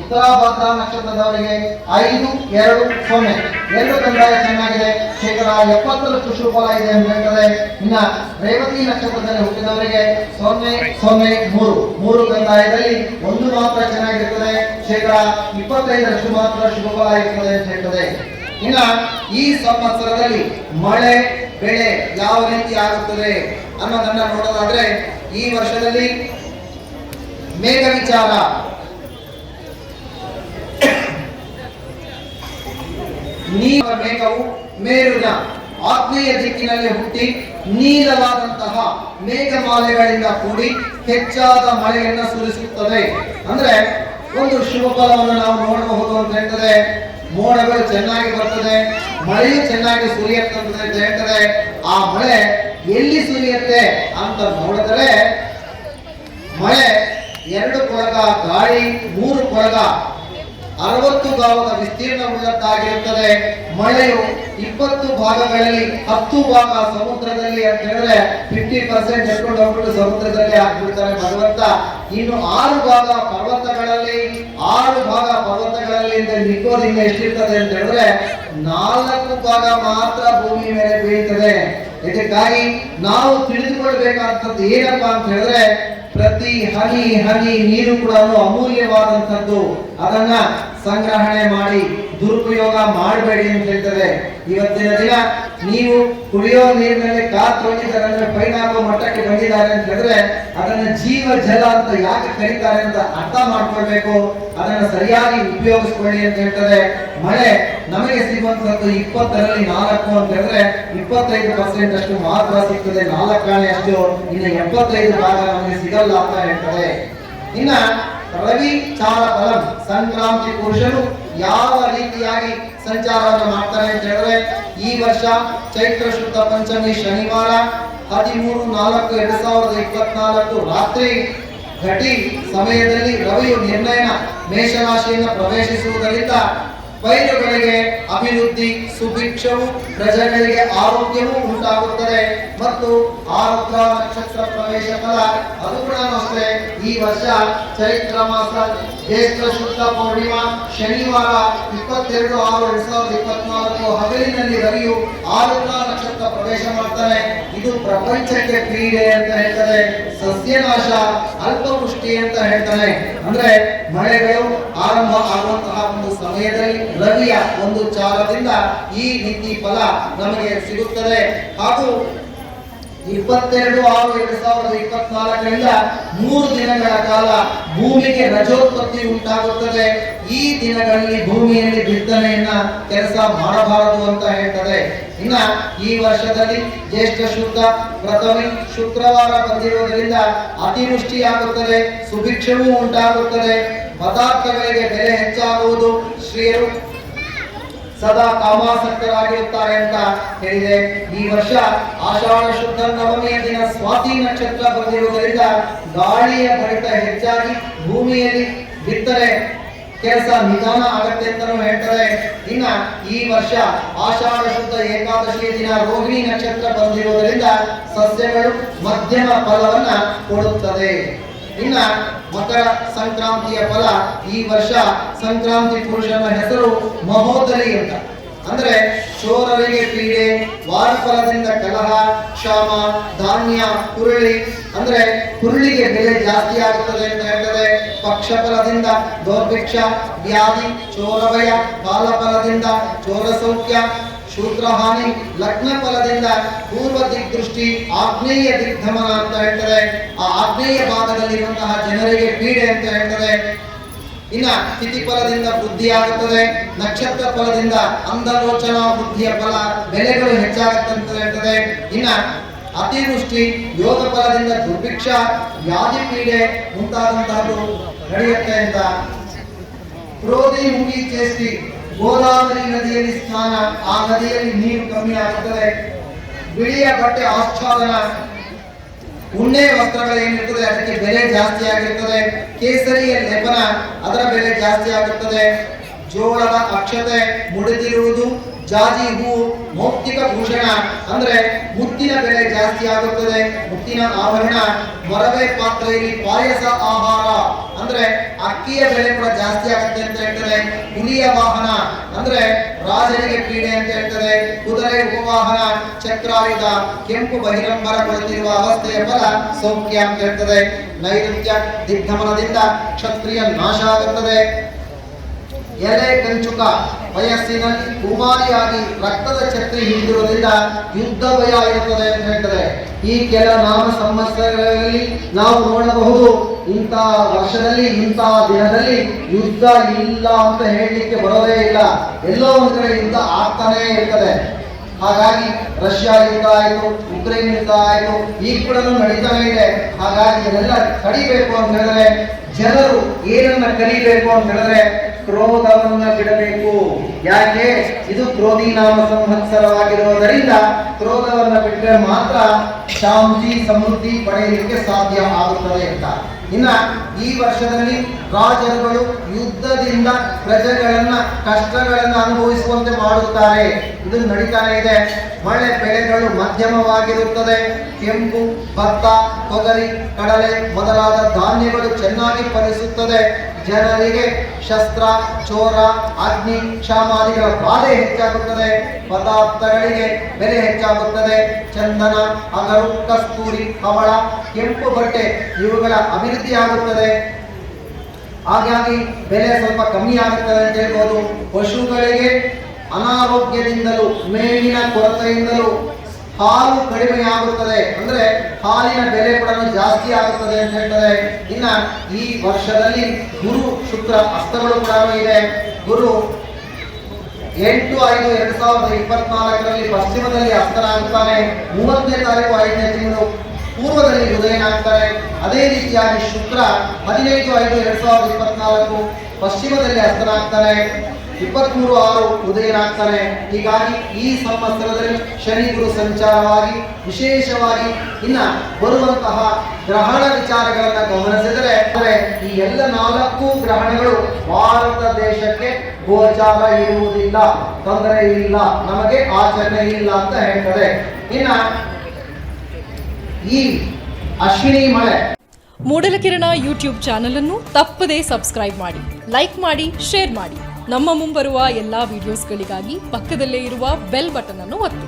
ಉತ್ತರಾಭಾದ್ರ ನಕ್ಷತ್ರದವರಿಗೆ 5, 2, 0 2 ಕಂದಾಯ ಚೆನ್ನಾಗಿದೆ, ಶೇಕಡ 70ರಷ್ಟು ಶುಭ ಫಲ ಇದೆ ಅಂತ ಹೇಳ್ತದೆ. ಇನ್ನ ರೇವತಿ ನಕ್ಷತ್ರದಲ್ಲಿ ಹುಟ್ಟಿದವರಿಗೆ 0, 0, 3 ಕಂದಾಯದಲ್ಲಿ 1 ಮಾತ್ರ ಚೆನ್ನಾಗಿರುತ್ತದೆ, ಶೇಕಡ 25ರಷ್ಟು ಮಾತ್ರ ಶುಭ ಫಲ ಇರ್ತದೆ ಅಂತ ಹೇಳ್ತದೆ. ಇನ್ನ ಈ ಸಂವತ್ಸರದಲ್ಲಿ ಮಳೆ ಬೆಳೆ ಯಾವ ರೀತಿ ಆಗುತ್ತದೆ ಅನ್ನೋದನ್ನ ನೋಡೋದಾದ್ರೆ ಈ ವರ್ಷದಲ್ಲಿ ಮೇಘ ವಿಚಾರ. ಮೇಘವು ಮೇರುನ ಆಗ್ನೇಯ ದಿಕ್ಕಿನಲ್ಲಿ ಹುಟ್ಟಿ ನೀಲವಾದಂತಹ ಮೇಘಮಾಲೆಗಳಿಂದ ಕೂಡಿ ಹೆಚ್ಚಾದ ಮಳೆಯನ್ನು ಸುರಿಸುತ್ತದೆ. ಅಂದ್ರೆ ಒಂದು ಶುಭ ಫಲವನ್ನು ನಾವು ನೋಡಬಹುದು ಅಂತ ಹೇಳ್ತದೆ. ಮೋಡಗಳು ಚೆನ್ನಾಗಿ ಬರ್ತದೆ, ಮಳೆಯೂ ಚೆನ್ನಾಗಿ ಸುರಿಯುತ್ತೆ ಅಂತ ಹೇಳ್ತದೆ. ಆ ಮಳೆ ಎಲ್ಲಿ ಸುರಿಯುತ್ತೆ ಅಂತ ನೋಡಿದ್ರೆ ಮಳೆ 2 ಕೊಳಗ ಗಾಳಿ, 3 ಕೊಳಗ 60 ಗಾವದ ವಿಸ್ತೀರ್ಣವುಳ್ಳದ್ದಾಗಿರುತ್ತದೆ. ಮಳೆಯು 20 ಭಾಗಗಳಲ್ಲಿ 10 ಭಾಗ ಸಮುದ್ರದಲ್ಲಿ ಅಂತ ಹೇಳಿದ್ರೆ 50% ಎತ್ಕೊಂಡು ಹೋಗ್ಬಿಟ್ಟು ಸಮುದ್ರದಲ್ಲಿ ಹಾಕ್ಬಿಡ್ತಾರೆ ಭಗವಂತ. ಇನ್ನು 6 ಭಾಗ ಪರ್ವತಗಳಲ್ಲಿ, 6 ಭಾಗ ಪರ್ವತಗಳಲ್ಲಿ ನಿಕ್ಕೋದಿಂದ ಎಷ್ಟಿರ್ತದೆ ಅಂತ ಹೇಳಿದ್ರೆ 4 ಭಾಗ ಮಾತ್ರ ಭೂಮಿ ಮೇಲೆ ಬೀಳ್ತದೆ. ಇದಕ್ಕಾಗಿ ನಾವು ತಿಳಿದುಕೊಳ್ಬೇಕಾದಂಥದ್ದು ಏನಪ್ಪಾ ಅಂತ ಹೇಳಿದ್ರೆ ಪ್ರತಿ ಹನಿ ಹನಿ ನೀರು ಕೂಡ ಅಮೂಲ್ಯವಾದಂಥದ್ದು. ಅದನ್ನ ಸಂಗ್ರಹಣೆ ಮಾಡಿ ದುರುಪಯೋಗ ಮಾಡಬೇಡಿ ಅಂತ ಹೇಳ್ತದೆ. ಇವತ್ತಿನ ದಿನ ನೀವು ಕುಡಿಯೋ ನೀರಿನಲ್ಲಿ ಕಾರ್ ತೊಳೆದಿದ್ದಾರೆ ಅಂದ್ರೆ ಪೈನಾಗೋ ಮಟ್ಟಕ್ಕೆ ಬಂದಿದ್ದಾರೆ ಅಂತ ಹೇಳಿದ್ರೆ ಅದನ್ನ ಜೀವ ಜಲ ಅಂತ ಯಾಕೆ ಕರೀತಾರೆ ಅಂತ ಅರ್ಥ ಮಾಡ್ಕೊಳ್ಬೇಕು. ಅದನ್ನ ಸರಿಯಾಗಿ ಉಪಯೋಗಿಸ್ಕೊಳ್ಳಿ ಅಂತ ಹೇಳ್ತದೆ. ಮಳೆ ನಮಗೆ ಸಿಗುವಂತದ್ದು 20ರಲ್ಲಿ 4 ಅಂತ ಹೇಳಿದ್ರೆ 25% ಅಷ್ಟು ಮಾತ್ರ ಸಿಗ್ತದೆ, 4 ಅಷ್ಟು. ಇನ್ನು 75 ಭಾಗ ನಮಗೆ ಸಿಗಲ್ಲ ಅಂತ ಹೇಳ್ತದೆ. ಇನ್ನ ರವಿ ಚಾರ ಫಲಂ ಸಂಕ್ರಾಂತಿ ಪುರುಷರು ಯಾವ ರೀತಿಯಾಗಿ ಸಂಚಾರವನ್ನು ಮಾಡ್ತಾರೆ ಅಂತ ಹೇಳಿದ್ರೆ ಈ ವರ್ಷ ಚೈತ್ರ ಶುದ್ಧ ಪಂಚಮಿ ಶನಿವಾರ 13/4/2024 ರಾತ್ರಿ ಘಟಿ ಸಮಯದಲ್ಲಿ ರವಿಯು ನಿರ್ಣಯನ ಮೇಷರಾಶಿಯನ್ನು ಪ್ರವೇಶಿಸುವುದರಿಂದ ಪೈರುಗಳಿಗೆ ಅಭಿವೃದ್ಧಿ, ಸುಭಿಕ್ಷವು, ಪ್ರಜೆಗಳಿಗೆ ಆರೋಗ್ಯವೂ ಉಂಟಾಗುತ್ತದೆ. ಮತ್ತು ಆರುದ್ರ ನಕ್ಷತ್ರ ಪ್ರವೇಶ ಫಲ ಅದು ಕೂಡ ಅಷ್ಟೇ. ಈ ವರ್ಷ ಚೈತ್ರ ಮಾಸ ಜ್ಯೇಷ್ಠ ಶುದ್ಧ ಪೌರ್ಣಿಮಾ ಶನಿವಾರ 22/6/2024 ಹಗಲಿನಲ್ಲಿ ರವಿಯು ಆರುದ್ರ ನಕ್ಷತ್ರ ಪ್ರವೇಶ ಮಾಡ್ತಾನೆ. ಇದು ಪ್ರಪಂಚಕ್ಕೆ ಕ್ರೀಡೆ ಅಂತ ಹೇಳ್ತಾರೆ, ಸಸ್ಯನಾಶ, ಅಲ್ಪವೃಷ್ಟಿ ಅಂತ ಹೇಳ್ತಾನೆ. ಅಂದ್ರೆ ಮಳೆಗಳು ಆರಂಭ ಆಗುವಂತಹ ಒಂದು ಸಮಯದಲ್ಲಿ ರವಿಯ ಒಂದು ಚಾರದಿಂದ ಈ ರೀತಿ ಫಲ ನಮಗೆ ಸಿಗುತ್ತದೆ. ಹಾಗೂ 22/6/2024 3 ದಿನಗಳ ಕಾಲ ಭೂಮಿಗೆ ರಜೋತ್ಪತ್ತಿ ಉಂಟಾಗುತ್ತದೆ. ಈ ದಿನಗಳಲ್ಲಿ ಭೂಮಿಯಲ್ಲಿ ಬಿತ್ತನೆಯನ್ನ ಕೆಲಸ ಮಾಡಬಾರದು ಅಂತ ಹೇಳ್ತದೆ. ಇನ್ನ ಈ ವರ್ಷದಲ್ಲಿ ಜ್ಯೇಷ್ಠ ಶುದ್ಧ ಪ್ರಥಮಿ ಶುಕ್ರವಾರ ಬಂದಿರುವುದರಿಂದ ಅತಿವೃಷ್ಟಿಯಾಗುತ್ತದೆ, ಸುಭಿಕ್ಷವೂ ಉಂಟಾಗುತ್ತದೆ, ಪದಾರ್ಥಗಳಿಗೆ ಬೆಲೆ ಹೆಚ್ಚಾಗುವುದು, ಶ್ರೀಯರು ಸದಾ ಕಾಮಾಸಕ್ತರಾಗಿರುತ್ತಾರೆ ಅಂತ ಹೇಳಿದೆ. ಈ ವರ್ಷ ಆಷಾಢ ಶುದ್ಧ ನವಮಿಯ ದಿನ ಸ್ವಾತಿ ನಕ್ಷತ್ರ ಬಂದಿರುವುದರಿಂದ ಗಾಳಿಯ ಬಡಿತ ಹೆಚ್ಚಾಗಿ ಭೂಮಿಯಲ್ಲಿ ಬಿತ್ತನೆ ಕೆಲಸ ನಿಧಾನ ಆಗತ್ತೆ ಅಂತಲೂ ಹೇಳ್ತಾರೆ. ಇನ್ನ ಈ ವರ್ಷ ಆಷಾಢ ಶುದ್ಧ ಏಕಾದಶಿಯ ದಿನ ರೋಹಿಣಿ ನಕ್ಷತ್ರ ಬಂದಿರುವುದರಿಂದ ಸಸ್ಯಗಳು ಮಧ್ಯಮ ಫಲವನ್ನ ಕೊಡುತ್ತದೆ. ಇನ್ನ ಮಕರ ಸಂಕ್ರಾಂತಿಯ ಫಲ, ಈ ವರ್ಷ ಸಂಕ್ರಾಂತಿ ಪುರುಷನ ಹೆಸರು ಮಹೋದರಿ ಅಂತ. ಅಂದ್ರೆ ಚೋರರಿಗೆ ಪೀಡೆ, ವಾರಫಲದಿಂದ ಕಲಹ, ಕ್ಷಾಮ, ಧಾನ್ಯ, ಹುರುಳಿ ಅಂದ್ರೆ ಹುರುಳಿಗೆ ಬೆಲೆ ಜಾಸ್ತಿ ಆಗುತ್ತದೆ ಅಂತ ಹೇಳ್ತದೆ. ಪಕ್ಷಫಲದಿಂದ ದೌರ್ಭಿಕ್ಷ, ವ್ಯಾಧಿ, ಚೋರಭಯ, ಕಾಲಫಲದಿಂದ ಚೋರ ಸೌಖ್ಯ, ಶೂದ್ರಹಾನಿ, ಲಗ್ನ ಫಲದಿಂದ ಪೂರ್ವ ದಿಗ್ದೃಷ್ಟಿ, ಆಗ್ನೇಯ ದಿಗ್ಧಮನ ಅಂತ ಹೇಳ್ತಾರೆ. ಆ ಆಗ್ನೇಯ ಭಾಗದಲ್ಲಿರುವಂತಹ ಜನರಿಗೆ ಪೀಡೆ ಅಂತ ಹೇಳ್ತಾರೆ. ಇನ್ನ ತಿಥಿ ಫಲದಿಂದ ವೃದ್ಧಿ ಆಗುತ್ತದೆ, ನಕ್ಷತ್ರ ಫಲದಿಂದ ಅಂಧಲೋಚನಾ ವೃದ್ಧಿಯ ಫಲ, ಬೆಲೆಗಳು ಹೆಚ್ಚಾಗುತ್ತೆ ಅಂತ ಹೇಳ್ತದೆ. ಇನ್ನ ಅತಿವೃಷ್ಟಿ, ಯೋಗ ಫಲದಿಂದ ದುರ್ಭಿಕ್ಷ, ವ್ಯಾಧಿ ಪೀಡೆ ಮುಂತಾದಂತಹದ್ದು ನಡೆಯುತ್ತೆ ಅಂತ. ಕ್ರೋಧಿ ಮುಗಿ ಚೇಷ್ಟಿ, ಗೋದಾವರಿ ನದಿಯಲ್ಲಿ ಸ್ನಾನ, ಆ ನದಿಯಲ್ಲಿ ನೀರು ಕಮ್ಮಿ ಆಗುತ್ತದೆ. ಬಿಳಿಯ ಬಟ್ಟೆ ಆಚ್ಛಾದನ, ಉಣ್ಣೆ ವಸ್ತ್ರಗಳೇನಿರ್ತದೆ ಅದಕ್ಕೆ ಬೆಲೆ ಜಾಸ್ತಿ ಆಗಿರ್ತದೆ. ಕೇಸರಿಯ ಲೇಪನ, ಅದರ ಬೆಲೆ ಜಾಸ್ತಿ ಆಗುತ್ತದೆ. ಜೋಳದ ಅಕ್ಷತೆ ಮುಡಿದಿರುವುದು, ಜಾಜಿ ಹೂವು, ಮೌಕ್ತಿಕ ಭೂಷಣ ಅಂದ್ರೆ ಮುತ್ತಿನ ಬೆಲೆ ಜಾಸ್ತಿ ಆಗುತ್ತದೆ. ಮುತ್ತಿನ ಆಭರಣ, ಮೊರವೆ ಪಾತ್ರೆಯಲ್ಲಿ ಪಾಯಸ ಆಹಾರ ಅಂದ್ರೆ ಅಕ್ಕಿಯ ಬೆಲೆ ಕೂಡ ಜಾಸ್ತಿ ಆಗುತ್ತೆ ಅಂತ ಹೇಳ್ತಾರೆ. ಹುಲಿಯ ವಾಹನ ಅಂದ್ರೆ ರಾಜನಿಗೆ ಪೀಡೆ ಅಂತ ಹೇಳ್ತದೆ. ಕುದುರೆ ಉಪವಾಹನ, ಚಕ್ರಾಯುಧ, ಕೆಂಪು ಬಹಿರಂಬರಗೊಳ್ಳುತ್ತಿರುವ ಅವಸ್ಥೆಯ ಫಲ ಸೌಖ್ಯ ಅಂತ ಹೇಳ್ತದೆ. ನೈಋತ್ಯ ದಿಗ್ಧಮನದಿಂದ ಕ್ಷತ್ರಿಯ ನಾಶ ಆಗುತ್ತದೆ. ಎಲೆ ಕಂಚುಕ, ವಯಸ್ಸಿನಲ್ಲಿ ಕುಮಾರಿಯಾಗಿ ರಕ್ತದ ಛತ್ರಿ ಹಿಡಿದಿರುವುದರಿಂದ ಯುದ್ಧ ಭಯ ಇರುತ್ತದೆ ಅಂತ ಹೇಳ್ತಾರೆ. ಈ ಕೆಲ ನಾಮ ಸಂವತ್ಸರಗಳಲ್ಲಿ ನಾವು ನೋಡಬಹುದು, ಇಂಥ ವರ್ಷದಲ್ಲಿ ಇಂಥ ದಿನದಲ್ಲಿ ಯುದ್ಧ ಇಲ್ಲ ಅಂತ ಹೇಳಲಿಕ್ಕೆ ಬರೋದೇ ಇಲ್ಲ. ಎಲ್ಲೋ ಒಂದು ಕಡೆ ಯುದ್ಧ ಆಗ್ತಾನೇ ಇರ್ತದೆ. ಹಾಗಾಗಿ ರಷ್ಯಾ ಯುದ್ಧ ಆಯಿತು, ಉಕ್ರೇನ್ ಯುದ್ಧ ಆಯಿತು, ಈಗ ಕೂಡ ನಡೀತಾನೆ ಇದೆ. ಹಾಗಾಗಿ ಇದನ್ನೆಲ್ಲ ತಡಿಬೇಕು ಅಂತ ಹೇಳಿದ್ರೆ, ಜನರು ಏನನ್ನ ಕಲಿಬೇಕು ಅಂತ ಹೇಳಿದ್ರೆ ಕ್ರೋಧವನ್ನ ಬಿಡಬೇಕು. ಯಾಕೆ? ಇದು ಕ್ರೋಧಿ ನಾಮ ಸಂವತ್ಸರವಾಗಿರುವುದರಿಂದ ಕ್ರೋಧವನ್ನ ಬಿಟ್ಟರೆ ಮಾತ್ರ ಶಾಂತಿ ಸಮೃದ್ಧಿ ಪಡೆಯಲಿಕ್ಕೆ ಸಾಧ್ಯ ಆಗುತ್ತದೆ ಅಂತ. ಇನ್ನ ಈ ವರ್ಷದಲ್ಲಿ ರಾಜರುಗಳು ಯುದ್ಧದಿಂದ ಪ್ರಜೆಗಳನ್ನ ಕಷ್ಟಗಳನ್ನ ಅನುಭವಿಸುವಂತೆ ಮಾಡುತ್ತಾರೆ. ಇದು ನಡೀತಾನೆ ಇದೆ. ಮಳೆ ಬೆಳೆಗಳು ಮಧ್ಯಮವಾಗಿರುತ್ತದೆ. ಕೆಂಪು, ಭತ್ತ, ತೊಗರಿ, ಕಡಲೆ ಮೊದಲಾದ ಧಾನ್ಯಗಳು ಚೆನ್ನಾಗಿ ಫಲಿಸುತ್ತದೆ. ಜನರಿಗೆ ಶಸ್ತ್ರ, ಚೋರ, ಅಗ್ನಿ, ಕ್ಷಾಮಾದಿಗಳ ಬಾಧೆ ಹೆಚ್ಚಾಗುತ್ತದೆ. ಪದಾರ್ಥಗಳಿಗೆ ಬೆಲೆ ಹೆಚ್ಚಾಗುತ್ತದೆ. ಚಂದನ, ಅಗರು, ಕಸ್ತೂರಿ, ಹವಳ, ಕೆಂಪು ಬಟ್ಟೆ ಇವುಗಳ ಅಭಿವೃದ್ಧಿ ಆಗುತ್ತದೆ. ಹಾಗಾಗಿ ಬೆಲೆ ಸ್ವಲ್ಪ ಕಮ್ಮಿ ಆಗುತ್ತದೆ ಅಂತ ಹೇಳ್ಬೋದು. ಪಶುಗಳಿಗೆ ಅನಾರೋಗ್ಯದಿಂದಲೂ ಮೇವಿನ ಕೊರತೆಯಿಂದಲೂ ಹಾಲು ಕಡಿಮೆಯಾಗುತ್ತದೆ. ಅಂದ್ರೆ ಹಾಲಿನ ಬೆಲೆ ಕೂಡ ಜಾಸ್ತಿ ಆಗುತ್ತದೆ ಅಂತ ಹೇಳ್ತಾರೆ. ಇನ್ನ ಈ ವರ್ಷದಲ್ಲಿ ಗುರು ಶುಕ್ರ ಅಸ್ತಗಳು ಕೂಡ ಇದೆ. ಗುರು 8/5/2024 ಪಶ್ಚಿಮದಲ್ಲಿ ಅಸ್ತನಾಗುತ್ತಾನೆ. 30ನೇ ತಾರೀಕು 5ನೇ ತಿಂಗಳು ಪೂರ್ವದಲ್ಲಿ ಉದಯನಾಗ್ತಾರೆ. ಅದೇ ರೀತಿಯಾಗಿ ಶುಕ್ರ 15/5/2024 ಪಶ್ಚಿಮದಲ್ಲಿ ಅಸ್ತನಾಗ್ತಾನೆ. 23/6 ಉದಯನಾಗ್ತಾನೆ. ಹೀಗಾಗಿ ಈ ಸಂವತ್ಸರದಲ್ಲಿ ಶನಿ ಗುರು ಸಂಚಾರವಾಗಿ ವಿಶೇಷವಾಗಿ ಇನ್ನ ಬರುವಂತಹ ಗ್ರಹಣ ವಿಚಾರಗಳನ್ನ ಗಮನಿಸಿದರೆ ಈ ಎಲ್ಲ 4 ಗ್ರಹಣಗಳು ಭಾರತ ದೇಶಕ್ಕೆ ಗೋಚಾರ ಇರುವುದಿಲ್ಲ, ತೊಂದರೆ ಇಲ್ಲ, ನಮಗೆ ಆಚರಣೆ ಇಲ್ಲ ಅಂತ ಹೇಳ್ತದೆ. ಇನ್ನ ಈ ಅಶ್ವಿನಿ ಮಳೆ ಮೂಡಲಕಿರಣ ಯೂಟ್ಯೂಬ್ ಚಾನಲ್ ಅನ್ನು ತಪ್ಪದೇ ಸಬ್ಸ್ಕ್ರೈಬ್ ಮಾಡಿ, ಲೈಕ್ ಮಾಡಿ, ಶೇರ್ ಮಾಡಿ. ನಮ್ಮ ಮುಂಬರುವ ಎಲ್ಲಾ ವಿಡಿಯೋಸ್ಗಳಿಗಾಗಿ ಪಕ್ಕದಲ್ಲೇ ಇರುವ ಬೆಲ್ ಬಟನ್ ಅನ್ನು ಒತ್ತಿ.